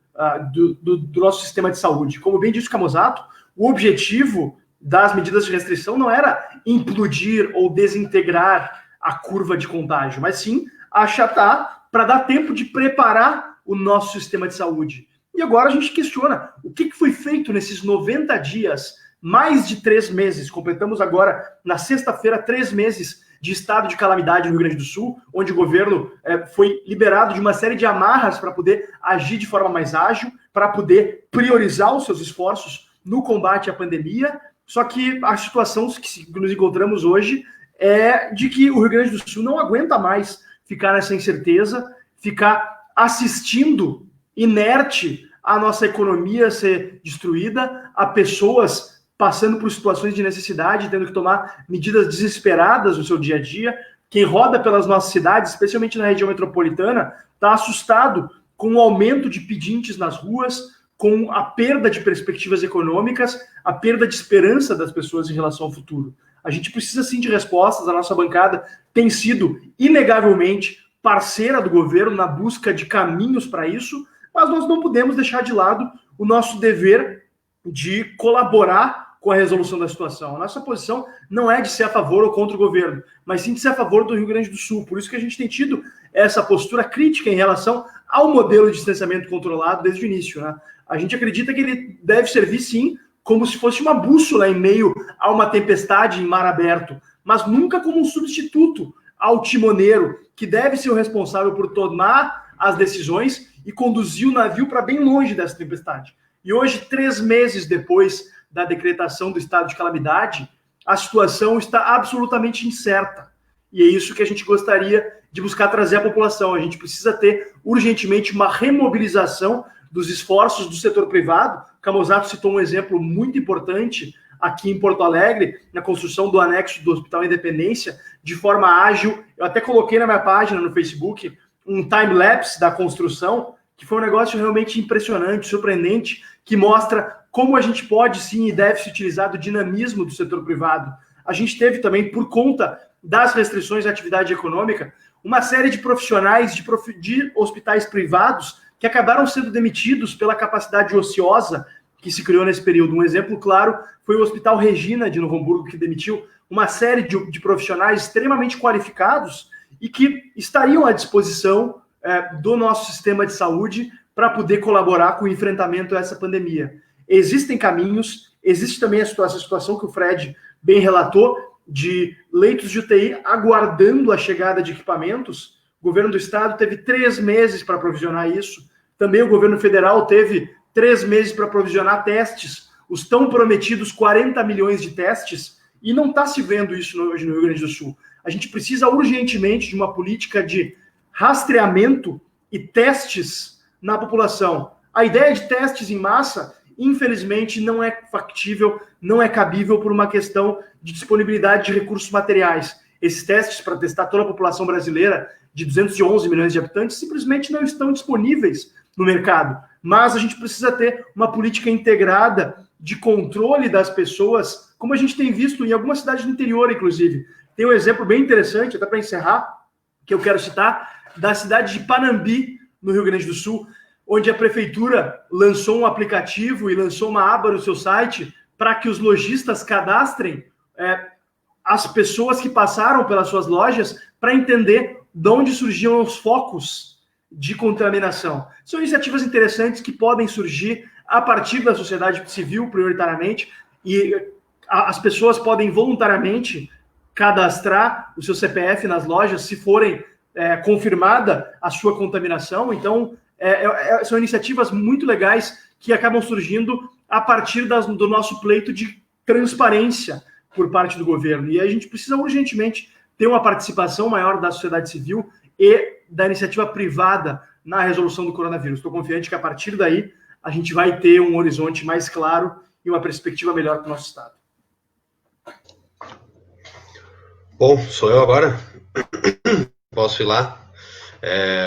do nosso sistema de saúde. Como bem disse o Camozzato, o objetivo das medidas de restrição não era implodir ou desintegrar a curva de contágio, mas sim achatar para dar tempo de preparar o nosso sistema de saúde. E agora a gente questiona o que foi feito nesses 90 dias mais de 3 meses. Completamos agora, na sexta-feira, 3 meses de estado de calamidade no Rio Grande do Sul, onde o governo foi liberado de uma série de amarras para poder agir de forma mais ágil, para poder priorizar os seus esforços no combate à pandemia. Só que a situação que nos encontramos hoje é de que o Rio Grande do Sul não aguenta mais ficar nessa incerteza, ficar assistindo inerte a nossa economia ser destruída, a pessoas passando por situações de necessidade, tendo que tomar medidas desesperadas no seu dia a dia. Quem roda pelas nossas cidades, especialmente na região metropolitana, está assustado com o aumento de pedintes nas ruas, com a perda de perspectivas econômicas, a perda de esperança das pessoas em relação ao futuro. A gente precisa, sim, de respostas. A nossa bancada tem sido, inegavelmente, parceira do governo na busca de caminhos para isso, mas nós não podemos deixar de lado o nosso dever de colaborar com a resolução da situação. A nossa posição não é de ser a favor ou contra o governo, mas sim de ser a favor do Rio Grande do Sul. Por isso que a gente tem tido essa postura crítica em relação ao modelo de distanciamento controlado desde o início, né? A gente acredita que ele deve servir, sim, como se fosse uma bússola em meio a uma tempestade em mar aberto, mas nunca como um substituto ao timoneiro, que deve ser o responsável por tomar as decisões e conduzir o navio para bem longe dessa tempestade. E hoje, 3 meses depois da decretação do estado de calamidade, a situação está absolutamente incerta. E é isso que a gente gostaria de buscar trazer à população. A gente precisa ter urgentemente uma remobilização dos esforços do setor privado. O Camozzato citou um exemplo muito importante aqui em Porto Alegre, na construção do anexo do Hospital Independência, de forma ágil. Eu até coloquei na minha página no Facebook um time-lapse da construção, que foi um negócio realmente impressionante, surpreendente, que mostra como a gente pode, sim, e deve se utilizar do dinamismo do setor privado. A gente teve também, por conta das restrições à atividade econômica, uma série de profissionais de hospitais privados que acabaram sendo demitidos pela capacidade ociosa que se criou nesse período. Um exemplo claro foi o Hospital Regina de Novo Hamburgo, que demitiu uma série de profissionais extremamente qualificados e que estariam à disposição do nosso sistema de saúde para poder colaborar com o enfrentamento a essa pandemia. Existem caminhos, existe também essa situação que o Fred bem relatou, de leitos de UTI aguardando a chegada de equipamentos. O governo do estado teve 3 meses para provisionar isso. Também o governo federal teve 3 meses para provisionar testes, os tão prometidos 40 milhões de testes, e não está se vendo isso hoje no Rio Grande do Sul. A gente precisa urgentemente de uma política de rastreamento e testes na população. A ideia de testes em massa, infelizmente, não é factível, não é cabível por uma questão de disponibilidade de recursos materiais. Esses testes para testar toda a população brasileira de 211 milhões de habitantes simplesmente não estão disponíveis no mercado. Mas a gente precisa ter uma política integrada de controle das pessoas, como a gente tem visto em algumas cidades do interior, inclusive. Tem um exemplo bem interessante, até para encerrar, que eu quero citar, da cidade de Panambi, no Rio Grande do Sul, onde a prefeitura lançou um aplicativo e lançou uma aba no seu site para que os lojistas cadastrem as pessoas que passaram pelas suas lojas para entender de onde surgiam os focos de contaminação. São iniciativas interessantes que podem surgir a partir da sociedade civil, prioritariamente, e as pessoas podem voluntariamente cadastrar o seu CPF nas lojas se forem confirmada a sua contaminação. Então, são iniciativas muito legais que acabam surgindo a partir do nosso pleito de transparência por parte do governo. E a gente precisa urgentemente ter uma participação maior da sociedade civil e da iniciativa privada na resolução do coronavírus. Estou confiante que a partir daí a gente vai ter um horizonte mais claro e uma perspectiva melhor para o nosso Estado. Bom, sou eu agora. Posso ir lá?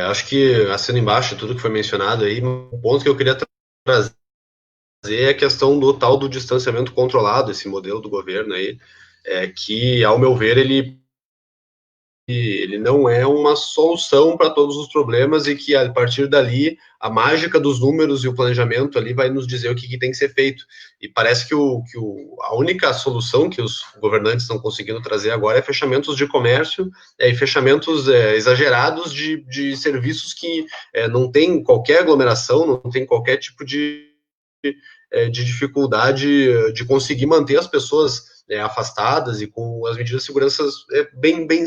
Acho que, assino embaixo tudo que foi mencionado aí, um ponto que eu queria trazer é a questão do tal do distanciamento controlado, esse modelo do governo aí, que, ao meu ver, ele não é uma solução para todos os problemas e que, a partir dali, a mágica dos números e o planejamento ali vai nos dizer o que tem que ser feito. E parece que a única solução que os governantes estão conseguindo trazer agora é fechamentos de comércio e fechamentos exagerados de serviços que não tem qualquer aglomeração, não tem qualquer tipo de de dificuldade de conseguir manter as pessoas afastadas e com as medidas de segurança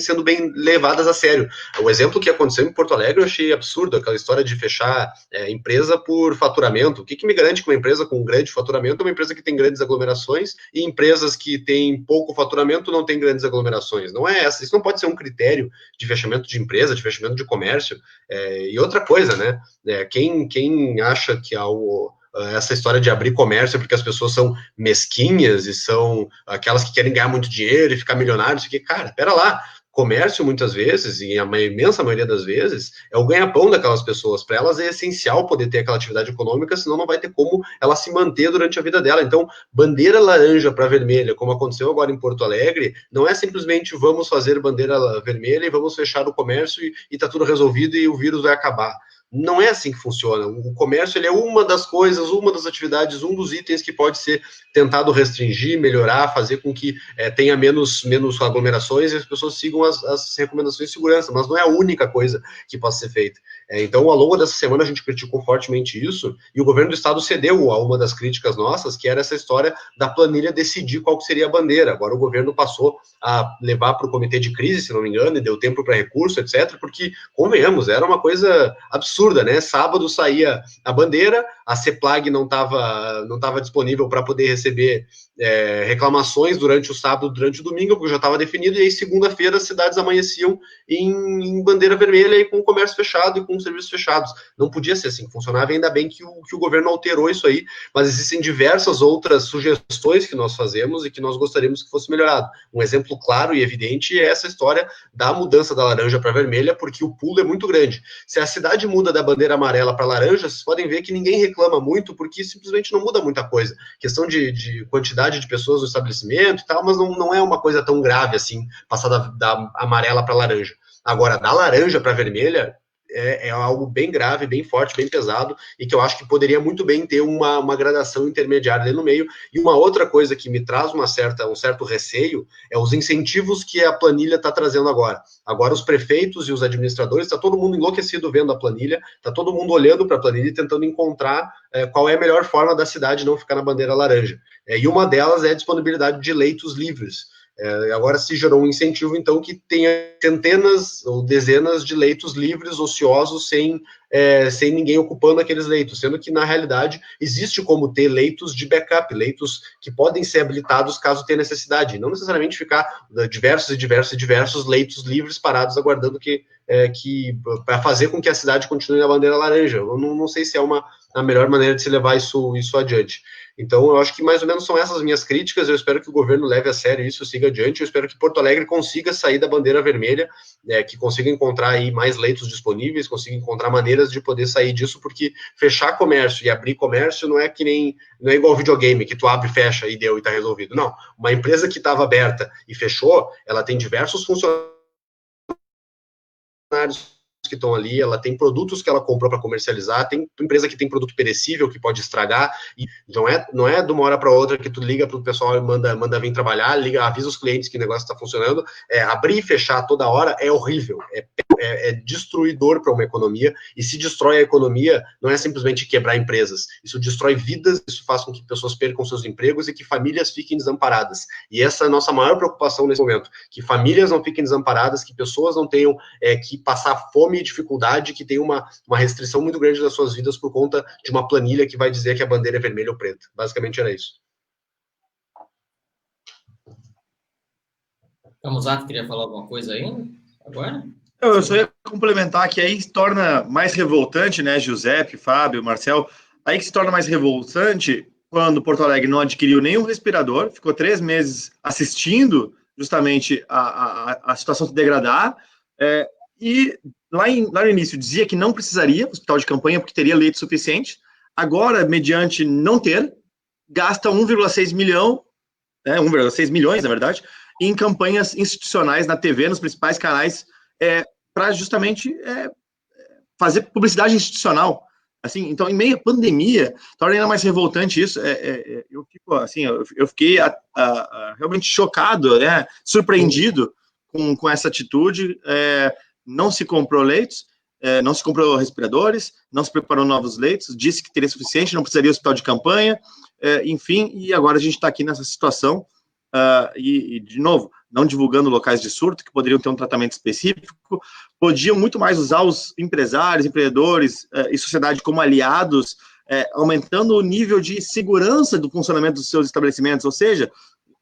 sendo bem levadas a sério. O exemplo que aconteceu em Porto Alegre eu achei absurdo, aquela história de fechar empresa por faturamento. O que me garante que uma empresa com grande faturamento é uma empresa que tem grandes aglomerações e empresas que têm pouco faturamento não têm grandes aglomerações? Não é essa. Isso não pode ser um critério de fechamento de empresa, de fechamento de comércio. E outra coisa, né? Quem acha que essa história de abrir comércio porque as pessoas são mesquinhas e são aquelas que querem ganhar muito dinheiro e ficar milionários, que, cara, pera lá, comércio muitas vezes, e a imensa maioria das vezes, é o ganha-pão daquelas pessoas. Para elas é essencial poder ter aquela atividade econômica, senão não vai ter como ela se manter durante a vida dela. Então, bandeira laranja para vermelha, como aconteceu agora em Porto Alegre, não é simplesmente vamos fazer bandeira vermelha e vamos fechar o comércio e tá tudo resolvido e o vírus vai acabar. Não é assim que funciona. O comércio ele é uma das coisas, uma das atividades, um dos itens que pode ser tentado restringir, melhorar, fazer com que tenha menos aglomerações e as pessoas sigam as recomendações de segurança, mas não é a única coisa que possa ser feita. Então, ao longo dessa semana, a gente criticou fortemente isso e o governo do estado cedeu a uma das críticas nossas, que era essa história da planilha decidir qual seria a bandeira. Agora o governo passou a levar para o comitê de crise, se não me engano, e deu tempo para recurso, etc., porque, convenhamos, era uma coisa absurda, né? Sábado saía a bandeira, a CEPLAG não estava disponível para poder receber reclamações durante o sábado, durante o domingo, porque já estava definido, e aí segunda-feira as cidades amanheciam em bandeira vermelha e com o comércio fechado e com os serviços fechados. Não podia ser assim que funcionava, e ainda bem que o governo alterou isso aí, mas existem diversas outras sugestões que nós fazemos e que nós gostaríamos que fosse melhorado. Um exemplo claro e evidente é essa história da mudança da laranja para vermelha, porque o pulo é muito grande. Se a cidade muda da bandeira amarela para laranja, vocês podem ver que ninguém reclama muito, porque simplesmente não muda muita coisa. Questão de quantidade de pessoas no estabelecimento e tal, mas não é uma coisa tão grave assim, passar da amarela para laranja. Agora, da laranja para vermelha, é algo bem grave, bem forte, bem pesado, e que eu acho que poderia muito bem ter uma gradação intermediária ali no meio. E uma outra coisa que me traz um certo receio é os incentivos que a planilha está trazendo agora. Agora os prefeitos e os administradores, está todo mundo enlouquecido vendo a planilha, está todo mundo olhando para a planilha e tentando encontrar qual é a melhor forma da cidade não ficar na bandeira laranja. E uma delas é a disponibilidade de leitos livres. Agora se gerou um incentivo, então, que tenha centenas ou dezenas de leitos livres, ociosos, sem ninguém ocupando aqueles leitos, sendo que, na realidade, existe como ter leitos de backup, leitos que podem ser habilitados caso tenha necessidade, não necessariamente ficar diversos leitos livres parados aguardando para fazer com que a cidade continue na bandeira laranja. Eu não sei se é a melhor maneira de se levar isso adiante. Então, eu acho que mais ou menos são essas minhas críticas. Eu espero que o governo leve a sério isso, siga adiante. Eu espero que Porto Alegre consiga sair da bandeira vermelha, que consiga encontrar aí mais leitos disponíveis, consiga encontrar maneiras de poder sair disso, porque fechar comércio e abrir comércio não é igual videogame, que tu abre, fecha e deu e tá resolvido. Não, uma empresa que estava aberta e fechou, ela tem diversos funcionários que estão ali, ela tem produtos que ela comprou para comercializar, tem empresa que tem produto perecível que pode estragar, e não é de uma hora para outra que tu liga para o pessoal e manda vir trabalhar, avisa os clientes que o negócio está funcionando. Abrir e fechar toda hora é horrível, é destruidor para uma economia, e se destrói a economia, não é simplesmente quebrar empresas, isso destrói vidas, isso faz com que pessoas percam seus empregos e que famílias fiquem desamparadas, e essa é a nossa maior preocupação nesse momento, que famílias não fiquem desamparadas, que pessoas não tenham que passar fome e dificuldade, que tenham uma restrição muito grande das suas vidas por conta de uma planilha que vai dizer que a bandeira é vermelha ou preta. Basicamente era isso. Camusato, queria falar alguma coisa ainda? Agora? Eu só ia complementar que aí se torna mais revoltante, né, Giuseppe, Fábio, Marcel, aí que se torna mais revoltante quando Porto Alegre não adquiriu nenhum respirador, ficou 3 meses assistindo justamente a situação se degradar, e lá no início dizia que não precisaria hospital de campanha porque teria leite suficiente, agora, mediante não ter, gasta 1,6 milhão, 1,6 milhões, na verdade, em campanhas institucionais na TV, nos principais canais, para justamente fazer publicidade institucional. Assim, então, em meio à pandemia, torna ainda mais revoltante isso. Eu fiquei realmente chocado, né, surpreendido com essa atitude. Não se comprou leitos, não se comprou respiradores, não se preparou novos leitos, disse que teria suficiente, não precisaria hospital de campanha, enfim, e agora a gente está aqui nessa situação, e, de novo, não divulgando locais de surto, que poderiam ter um tratamento específico, podiam muito mais usar os empresários, empreendedores e sociedade como aliados, aumentando o nível de segurança do funcionamento dos seus estabelecimentos, ou seja,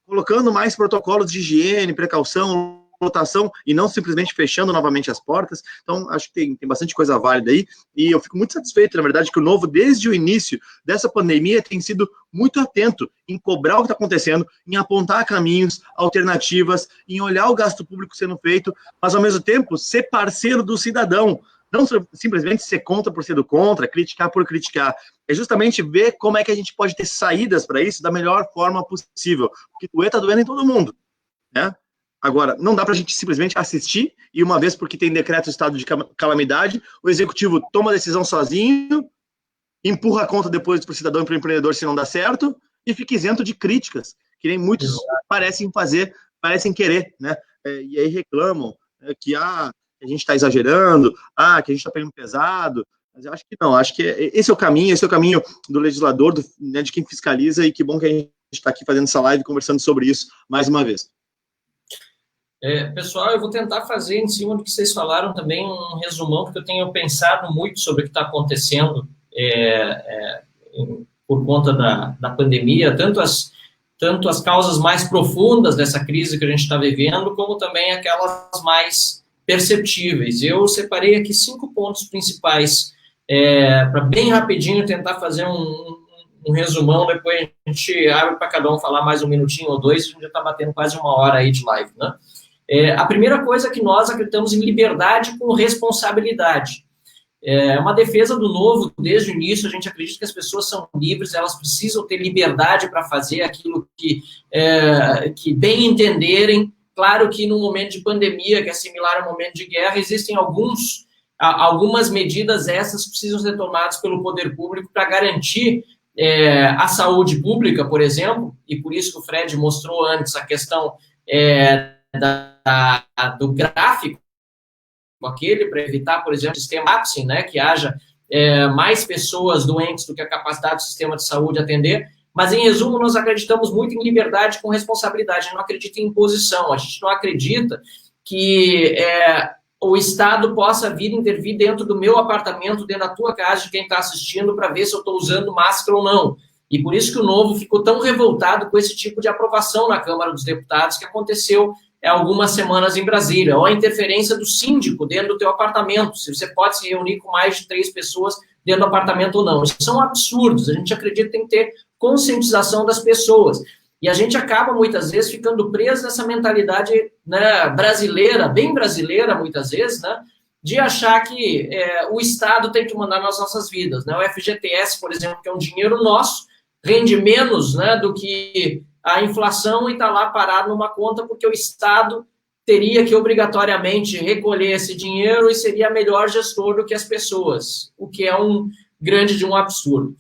colocando mais protocolos de higiene, precaução, lotação, e não simplesmente fechando novamente as portas. Então, acho que tem bastante coisa válida aí, e eu fico muito satisfeito, na verdade, que o Novo, desde o início dessa pandemia, tem sido muito atento em cobrar o que está acontecendo, em apontar caminhos, alternativas, em olhar o gasto público sendo feito, mas, ao mesmo tempo, ser parceiro do cidadão, não simplesmente ser contra por ser do contra, criticar por criticar, é justamente ver como é que a gente pode ter saídas para isso da melhor forma possível, porque doer está doendo em todo mundo, né? Agora, não dá para a gente simplesmente assistir, e uma vez porque tem decreto de estado de calamidade, o executivo toma a decisão sozinho, empurra a conta depois para o cidadão e para o empreendedor se não dá certo, e fica isento de críticas, que nem muitos parecem querer, né? E aí reclamam que a gente está exagerando, que a gente está pegando pesado, mas eu acho que não, acho que esse é o caminho do legislador, né, de quem fiscaliza, e que bom que a gente está aqui fazendo essa live, conversando sobre isso mais uma vez. Pessoal, eu vou tentar fazer, em cima do que vocês falaram, também um resumão, porque eu tenho pensado muito sobre o que está acontecendo por conta da pandemia, tanto as causas mais profundas dessa crise que a gente está vivendo, como também aquelas mais perceptíveis. Eu separei aqui 5 pontos principais, para bem rapidinho tentar fazer um resumão, depois a gente abre para cada um falar mais 1 minutinho ou 2, a gente já está batendo quase 1 hora aí de live, né? A primeira coisa é que nós acreditamos em liberdade com responsabilidade. Uma defesa do Novo, desde o início, a gente acredita que as pessoas são livres, elas precisam ter liberdade para fazer aquilo que bem entenderem. Claro que no momento de pandemia, que é similar ao momento de guerra, existem algumas medidas essas que precisam ser tomadas pelo poder público para garantir a saúde pública, por exemplo, e por isso que o Fred mostrou antes a questão do gráfico, aquele, para evitar, por exemplo, o sistema ápice, né, que haja mais pessoas doentes do que a capacidade do sistema de saúde atender. Mas, em resumo, nós acreditamos muito em liberdade com responsabilidade, a gente não acredita em imposição, a gente não acredita que o Estado possa vir intervir dentro do meu apartamento, dentro da tua casa, de quem está assistindo, para ver se eu estou usando máscara ou não. E por isso que o Novo ficou tão revoltado com esse tipo de aprovação na Câmara dos Deputados que aconteceu algumas semanas em Brasília, ou a interferência do síndico dentro do teu apartamento, se você pode se reunir com mais de 3 pessoas dentro do apartamento ou não. Isso são absurdos, a gente acredita que tem que ter conscientização das pessoas. E a gente acaba, muitas vezes, ficando preso nessa mentalidade, né, brasileira, bem brasileira, muitas vezes, né, de achar que o Estado tem que mandar nas nossas vidas. Né? O FGTS, por exemplo, que é um dinheiro nosso, rende menos, né, do que a inflação e está lá parado numa conta porque o Estado teria que obrigatoriamente recolher esse dinheiro e seria melhor gestor do que as pessoas, o que é um absurdo.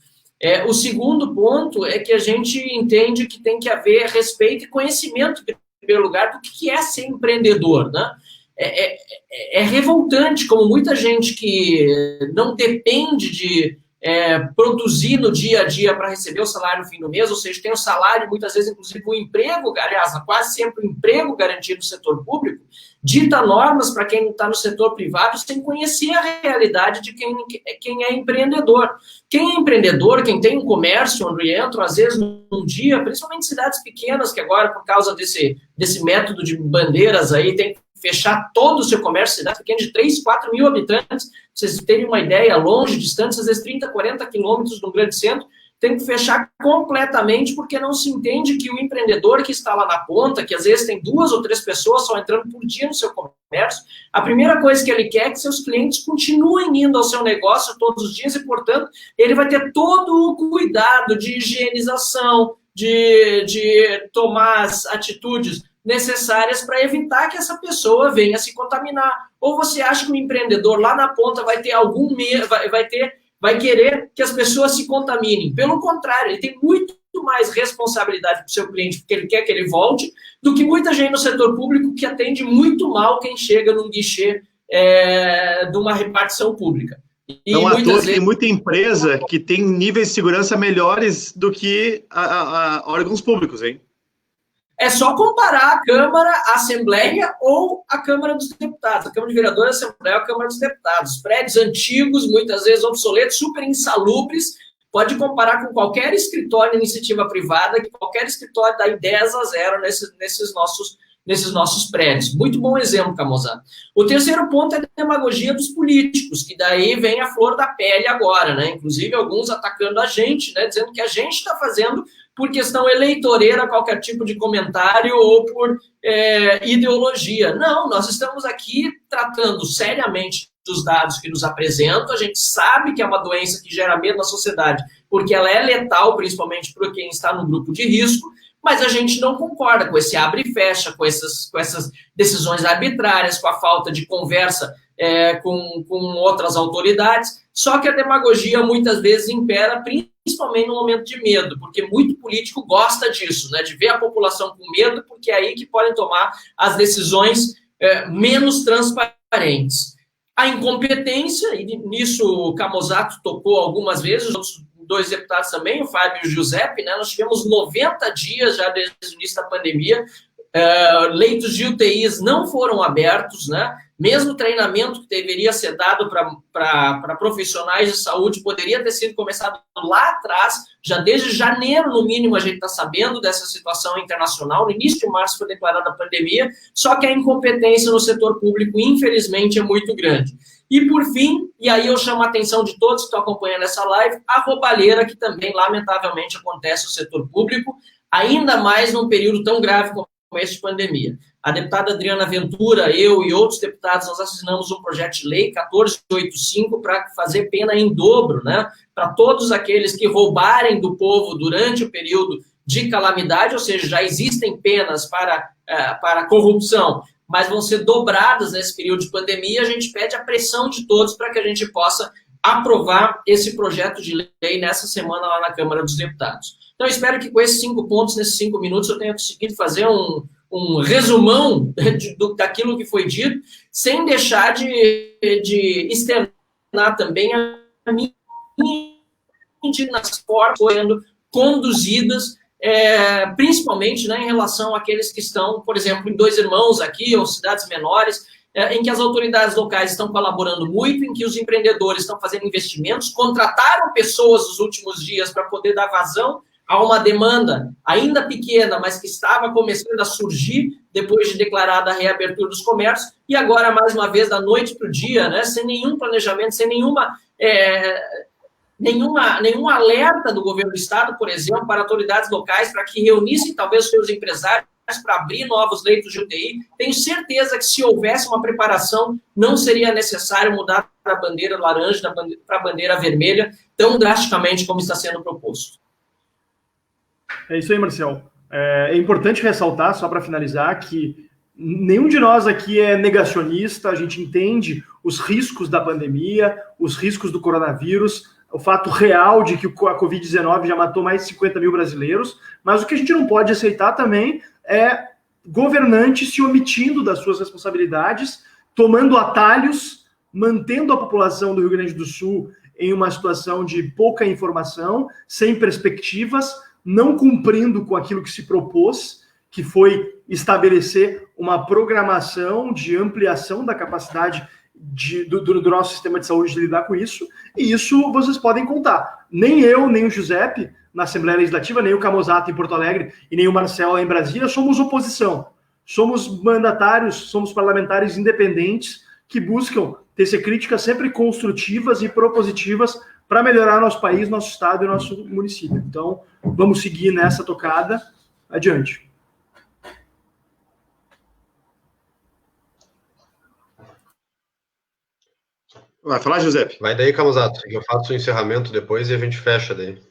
O segundo ponto é que a gente entende que tem que haver respeito e conhecimento, em primeiro lugar, do que é ser empreendedor, né? É revoltante como muita gente que não depende de produzir no dia a dia para receber o salário no fim do mês, ou seja, tem o salário, muitas vezes, inclusive, o emprego, aliás, quase sempre o emprego garantido no setor público, dita normas para quem está no setor privado sem conhecer a realidade de quem é empreendedor. Quem é empreendedor, quem tem um comércio onde entra, às vezes, num dia, principalmente em cidades pequenas, que agora, por causa desse método de bandeiras aí, tem que fechar todo o seu comércio, cidades pequenas de 3, 4 mil habitantes, vocês terem uma ideia, longe, distante, às vezes 30, 40 quilômetros do grande centro, tem que fechar completamente porque não se entende que o empreendedor que está lá na ponta, que às vezes tem 2 ou 3 pessoas só entrando por dia no seu comércio, a primeira coisa que ele quer é que seus clientes continuem indo ao seu negócio todos os dias e, portanto, ele vai ter todo o cuidado de higienização, de tomar as atitudes necessárias para evitar que essa pessoa venha se contaminar. Ou você acha que o empreendedor lá na ponta vai ter vai querer que as pessoas se contaminem? Pelo contrário, ele tem muito mais responsabilidade para o seu cliente, porque ele quer que ele volte, do que muita gente no setor público que atende muito mal quem chega num guichê de uma repartição pública. E não à toa muitas vezes... tem muita empresa que tem níveis de segurança melhores do que a órgãos públicos, hein? É só comparar a Câmara, a Assembleia ou a Câmara dos Deputados. A Câmara de Vereadores, a Assembleia ou a Câmara dos Deputados. Prédios antigos, muitas vezes obsoletos, super insalubres. Pode comparar com qualquer escritório de iniciativa privada, que qualquer escritório dá 10-0 nesses nossos prédios. Muito bom exemplo, Camozano. O terceiro ponto é a demagogia dos políticos, que daí vem a flor da pele agora, né? Inclusive alguns atacando a gente, né? Dizendo que a gente está fazendo por questão eleitoreira qualquer tipo de comentário ou por ideologia. Não, nós estamos aqui tratando seriamente dos dados que nos apresentam. A gente sabe que é uma doença que gera medo na sociedade, porque ela é letal, principalmente para quem está no grupo de risco, mas a gente não concorda com esse abre e fecha, com essas decisões arbitrárias, com a falta de conversa com outras autoridades. Só que a demagogia muitas vezes impera, principalmente no momento de medo, porque muito político gosta disso, né, de ver a população com medo, porque é aí que podem tomar as decisões menos transparentes. A incompetência, e nisso o Camozzato tocou algumas vezes, os outros 2 deputados também, o Fábio e o Giuseppe, né? Nós tivemos 90 dias já desde o início da pandemia, leitos de UTIs não foram abertos, né? Mesmo o treinamento que deveria ser dado para profissionais de saúde poderia ter sido começado lá atrás, já desde janeiro, no mínimo, a gente está sabendo dessa situação internacional. No início de março foi declarada a pandemia, só que a incompetência no setor público, infelizmente, é muito grande. E, por fim, e aí eu chamo a atenção de todos que estão acompanhando essa live, a roubalheira que também, lamentavelmente, acontece no setor público, ainda mais num período tão grave como esse de pandemia. A deputada Adriana Ventura, eu e outros deputados, nós assinamos um projeto de lei 1485 para fazer pena em dobro, né? Para todos aqueles que roubarem do povo durante o período de calamidade, ou seja, já existem penas para corrupção, mas vão ser dobradas nesse período de pandemia. A gente pede a pressão de todos para que a gente possa aprovar esse projeto de lei nessa semana lá na Câmara dos Deputados. Então, eu espero que com esses 5 pontos, nesses 5 minutos, eu tenha conseguido fazer um resumão daquilo que foi dito, sem deixar de externar também a minha indignação sendo conduzidas, principalmente, né, em relação àqueles que estão, por exemplo, em Dois Irmãos aqui, ou cidades menores, em que as autoridades locais estão colaborando muito, em que os empreendedores estão fazendo investimentos, contrataram pessoas nos últimos dias para poder dar vazão a uma demanda ainda pequena, mas que estava começando a surgir depois de declarada a reabertura dos comércios, e agora, mais uma vez, da noite para o dia, né, sem nenhum planejamento, sem nenhum alerta do governo do estado, por exemplo, para autoridades locais, para que reunissem talvez os seus empresários para abrir novos leitos de UTI. Tenho certeza que se houvesse uma preparação, não seria necessário mudar a bandeira laranja para a bandeira vermelha tão drasticamente como está sendo proposto. É isso aí, Marcel. É importante ressaltar, só para finalizar, que nenhum de nós aqui é negacionista, a gente entende os riscos da pandemia, os riscos do coronavírus, o fato real de que a Covid-19 já matou mais de 50 mil brasileiros, mas o que a gente não pode aceitar também é governantes se omitindo das suas responsabilidades, tomando atalhos, mantendo a população do Rio Grande do Sul em uma situação de pouca informação, sem perspectivas, não cumprindo com aquilo que se propôs, que foi estabelecer uma programação de ampliação da capacidade do nosso sistema de saúde de lidar com isso, e isso vocês podem contar. Nem eu, nem o Giuseppe, na Assembleia Legislativa, nem o Camozzato em Porto Alegre, e nem o Marcel em Brasília, somos oposição. Somos mandatários, somos parlamentares independentes que buscam tecer críticas sempre construtivas e propositivas para melhorar nosso país, nosso estado e nosso município. Então, vamos seguir nessa tocada. Adiante. Vai falar, Giuseppe? Vai daí, Camozzato. Eu faço o encerramento depois e a gente fecha daí.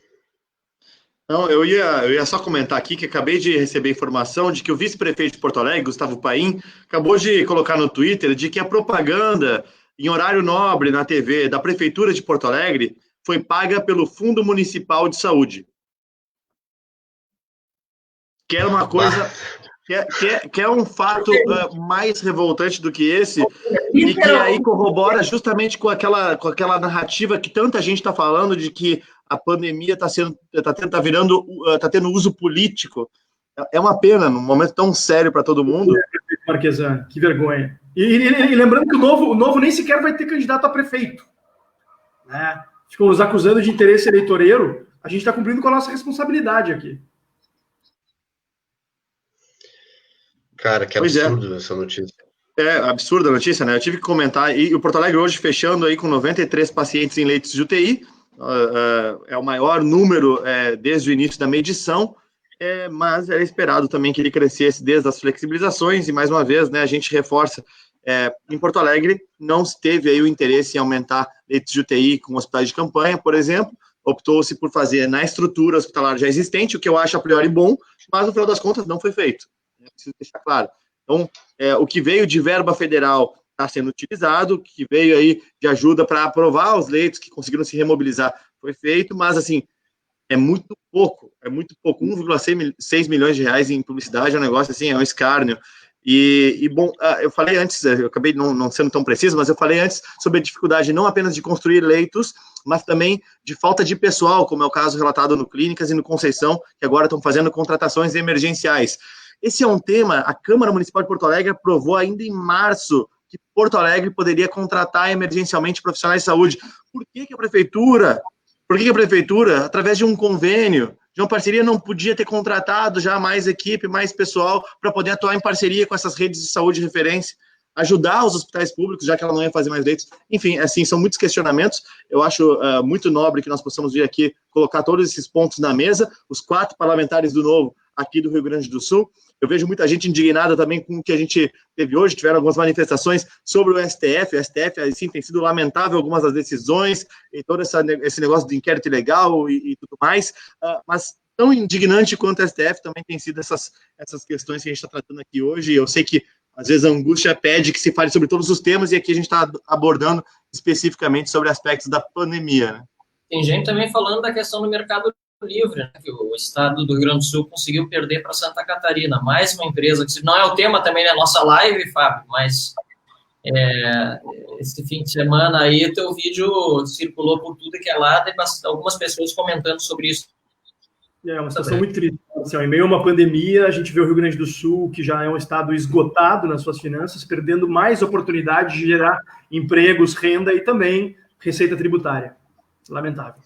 Não, eu ia só comentar aqui que acabei de receber informação de que o vice-prefeito de Porto Alegre, Gustavo Paim, acabou de colocar no Twitter de que a propaganda em horário nobre na TV da Prefeitura de Porto Alegre foi paga pelo Fundo Municipal de Saúde. Que era uma coisa Quer um fato mais revoltante do que esse, e que aí corrobora justamente com aquela narrativa que tanta gente está falando de que a pandemia está tendo uso político. É uma pena, num momento tão sério para todo mundo. Marquesan, que vergonha. E lembrando que o novo nem sequer vai ter candidato a prefeito. Né? Ficam nos acusando de interesse eleitoreiro. A gente está cumprindo com a nossa responsabilidade aqui. Cara, que absurdo essa notícia. É absurda a notícia, né? Eu tive que comentar. E o Porto Alegre hoje fechando aí com 93 pacientes em leitos de UTI. É o maior número desde o início da medição. Mas era esperado também que ele crescesse desde as flexibilizações. E, mais uma vez, né, a gente reforça. Em Porto Alegre, não se teve aí o interesse em aumentar leitos de UTI com hospitais de campanha, por exemplo. Optou-se por fazer na estrutura hospitalar já existente, o que eu acho a priori bom, mas no final das contas não foi feito. Preciso deixar claro. Então, o que veio de verba federal está sendo utilizado, o que veio aí de ajuda para aprovar os leitos que conseguiram se remobilizar foi feito, mas, assim, é muito pouco. 1,6 milhões de reais em publicidade é um negócio, assim, é um escárnio. Bom, eu falei antes, eu acabei não sendo tão preciso, mas eu falei antes sobre a dificuldade não apenas de construir leitos, mas também de falta de pessoal, como é o caso relatado no Clínicas e no Conceição, que agora estão fazendo contratações emergenciais. Esse é um tema, a Câmara Municipal de Porto Alegre aprovou ainda em março que Porto Alegre poderia contratar emergencialmente profissionais de saúde. Por que a Prefeitura, através de um convênio, de uma parceria, não podia ter contratado já mais equipe, mais pessoal, para poder atuar em parceria com essas redes de saúde de referência, ajudar os hospitais públicos, já que ela não ia fazer mais leitos? Enfim, assim, são muitos questionamentos. Eu acho muito nobre que nós possamos vir aqui colocar todos esses pontos na mesa, os 4 parlamentares do Novo aqui do Rio Grande do Sul. Eu vejo muita gente indignada também com o que a gente teve hoje, tiveram algumas manifestações sobre o STF. O STF, assim, tem sido lamentável algumas das decisões, e todo esse negócio de inquérito ilegal e tudo mais, mas tão indignante quanto o STF também tem sido essas questões que a gente está tratando aqui hoje. Eu sei que, às vezes, a angústia pede que se fale sobre todos os temas, e aqui a gente está abordando especificamente sobre aspectos da pandemia, né? Tem gente também falando da questão do mercado livre, né, que o estado do Rio Grande do Sul conseguiu perder para Santa Catarina, mais uma empresa, que não é o tema também da nossa live, Fábio, mas esse fim de semana aí teu vídeo circulou por tudo que é lado, e algumas pessoas comentando sobre isso. É uma situação muito triste. Assim, em meio a uma pandemia, a gente vê o Rio Grande do Sul, que já é um estado esgotado nas suas finanças, perdendo mais oportunidade de gerar empregos, renda e também receita tributária. Lamentável.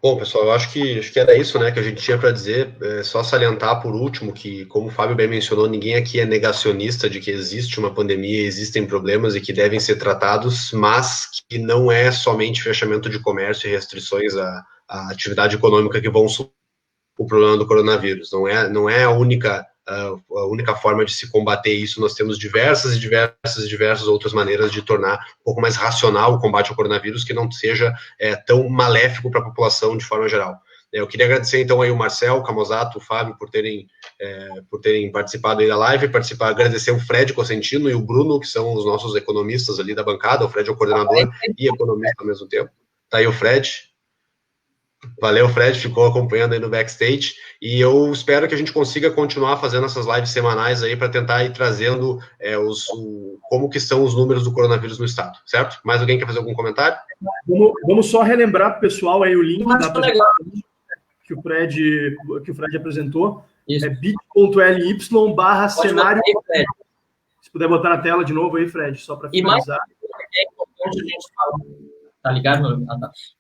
Bom, pessoal, eu acho que era isso, né, que a gente tinha para dizer. Só salientar por último que, como o Fábio bem mencionou, ninguém aqui é negacionista de que existe uma pandemia, existem problemas e que devem ser tratados, mas que não é somente fechamento de comércio e restrições à atividade econômica que vão suprir o problema do coronavírus. Não é a única forma de se combater isso. Nós temos diversas outras maneiras de tornar um pouco mais racional o combate ao coronavírus, que não seja tão maléfico para a população de forma geral. Eu queria agradecer, então, aí o Marcel, o Camozato, o Fábio, por terem participado aí da live, agradecer o Fred Cosentino e o Bruno, que são os nossos economistas ali da bancada. O Fred é o coordenador e economista ao mesmo tempo. Tá aí o Fred. Valeu, Fred, ficou acompanhando aí no backstage, e eu espero que a gente consiga continuar fazendo essas lives semanais aí para tentar ir trazendo como que estão os números do coronavírus no estado, certo? Mais alguém quer fazer algum comentário? Vamos só relembrar para o pessoal aí o link que o Fred apresentou. Isso. É bit.ly/cenário. Se puder botar na tela de novo aí, Fred, só para finalizar. É importante a gente falar. Tá ligado?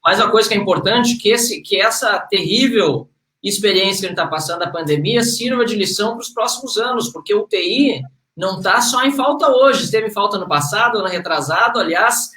Mas uma coisa que é importante, que essa terrível experiência que a gente está passando da pandemia sirva de lição para os próximos anos, porque o UTI não está só em falta hoje, esteve em falta no passado, ano retrasado, aliás,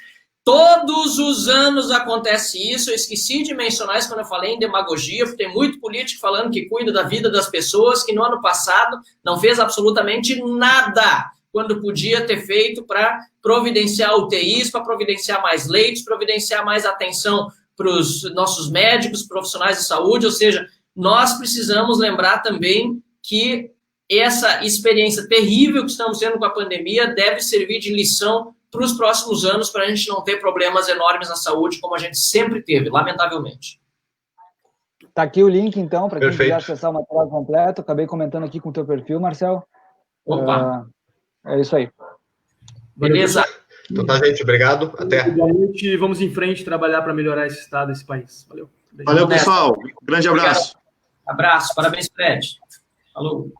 todos os anos acontece isso. Eu esqueci de mencionar isso quando eu falei em demagogia, porque tem muito político falando que cuida da vida das pessoas, que no ano passado não fez absolutamente nada, quando podia ter feito para providenciar UTIs, para providenciar mais leitos, providenciar mais atenção para os nossos médicos, profissionais de saúde. Ou seja, nós precisamos lembrar também que essa experiência terrível que estamos tendo com a pandemia deve servir de lição para os próximos anos, para a gente não ter problemas enormes na saúde, como a gente sempre teve, lamentavelmente. Tá aqui o link, então, para quem Perfeito. quiser acessar o material completo. Acabei comentando aqui com o teu perfil, Marcel. Opa! É isso aí. Beleza. Então tá, gente. Obrigado. Até. Boa noite. Vamos em frente trabalhar para melhorar esse estado, esse país. Valeu. Valeu, pessoal. Grande abraço. Abraço. Parabéns, Fred. Falou.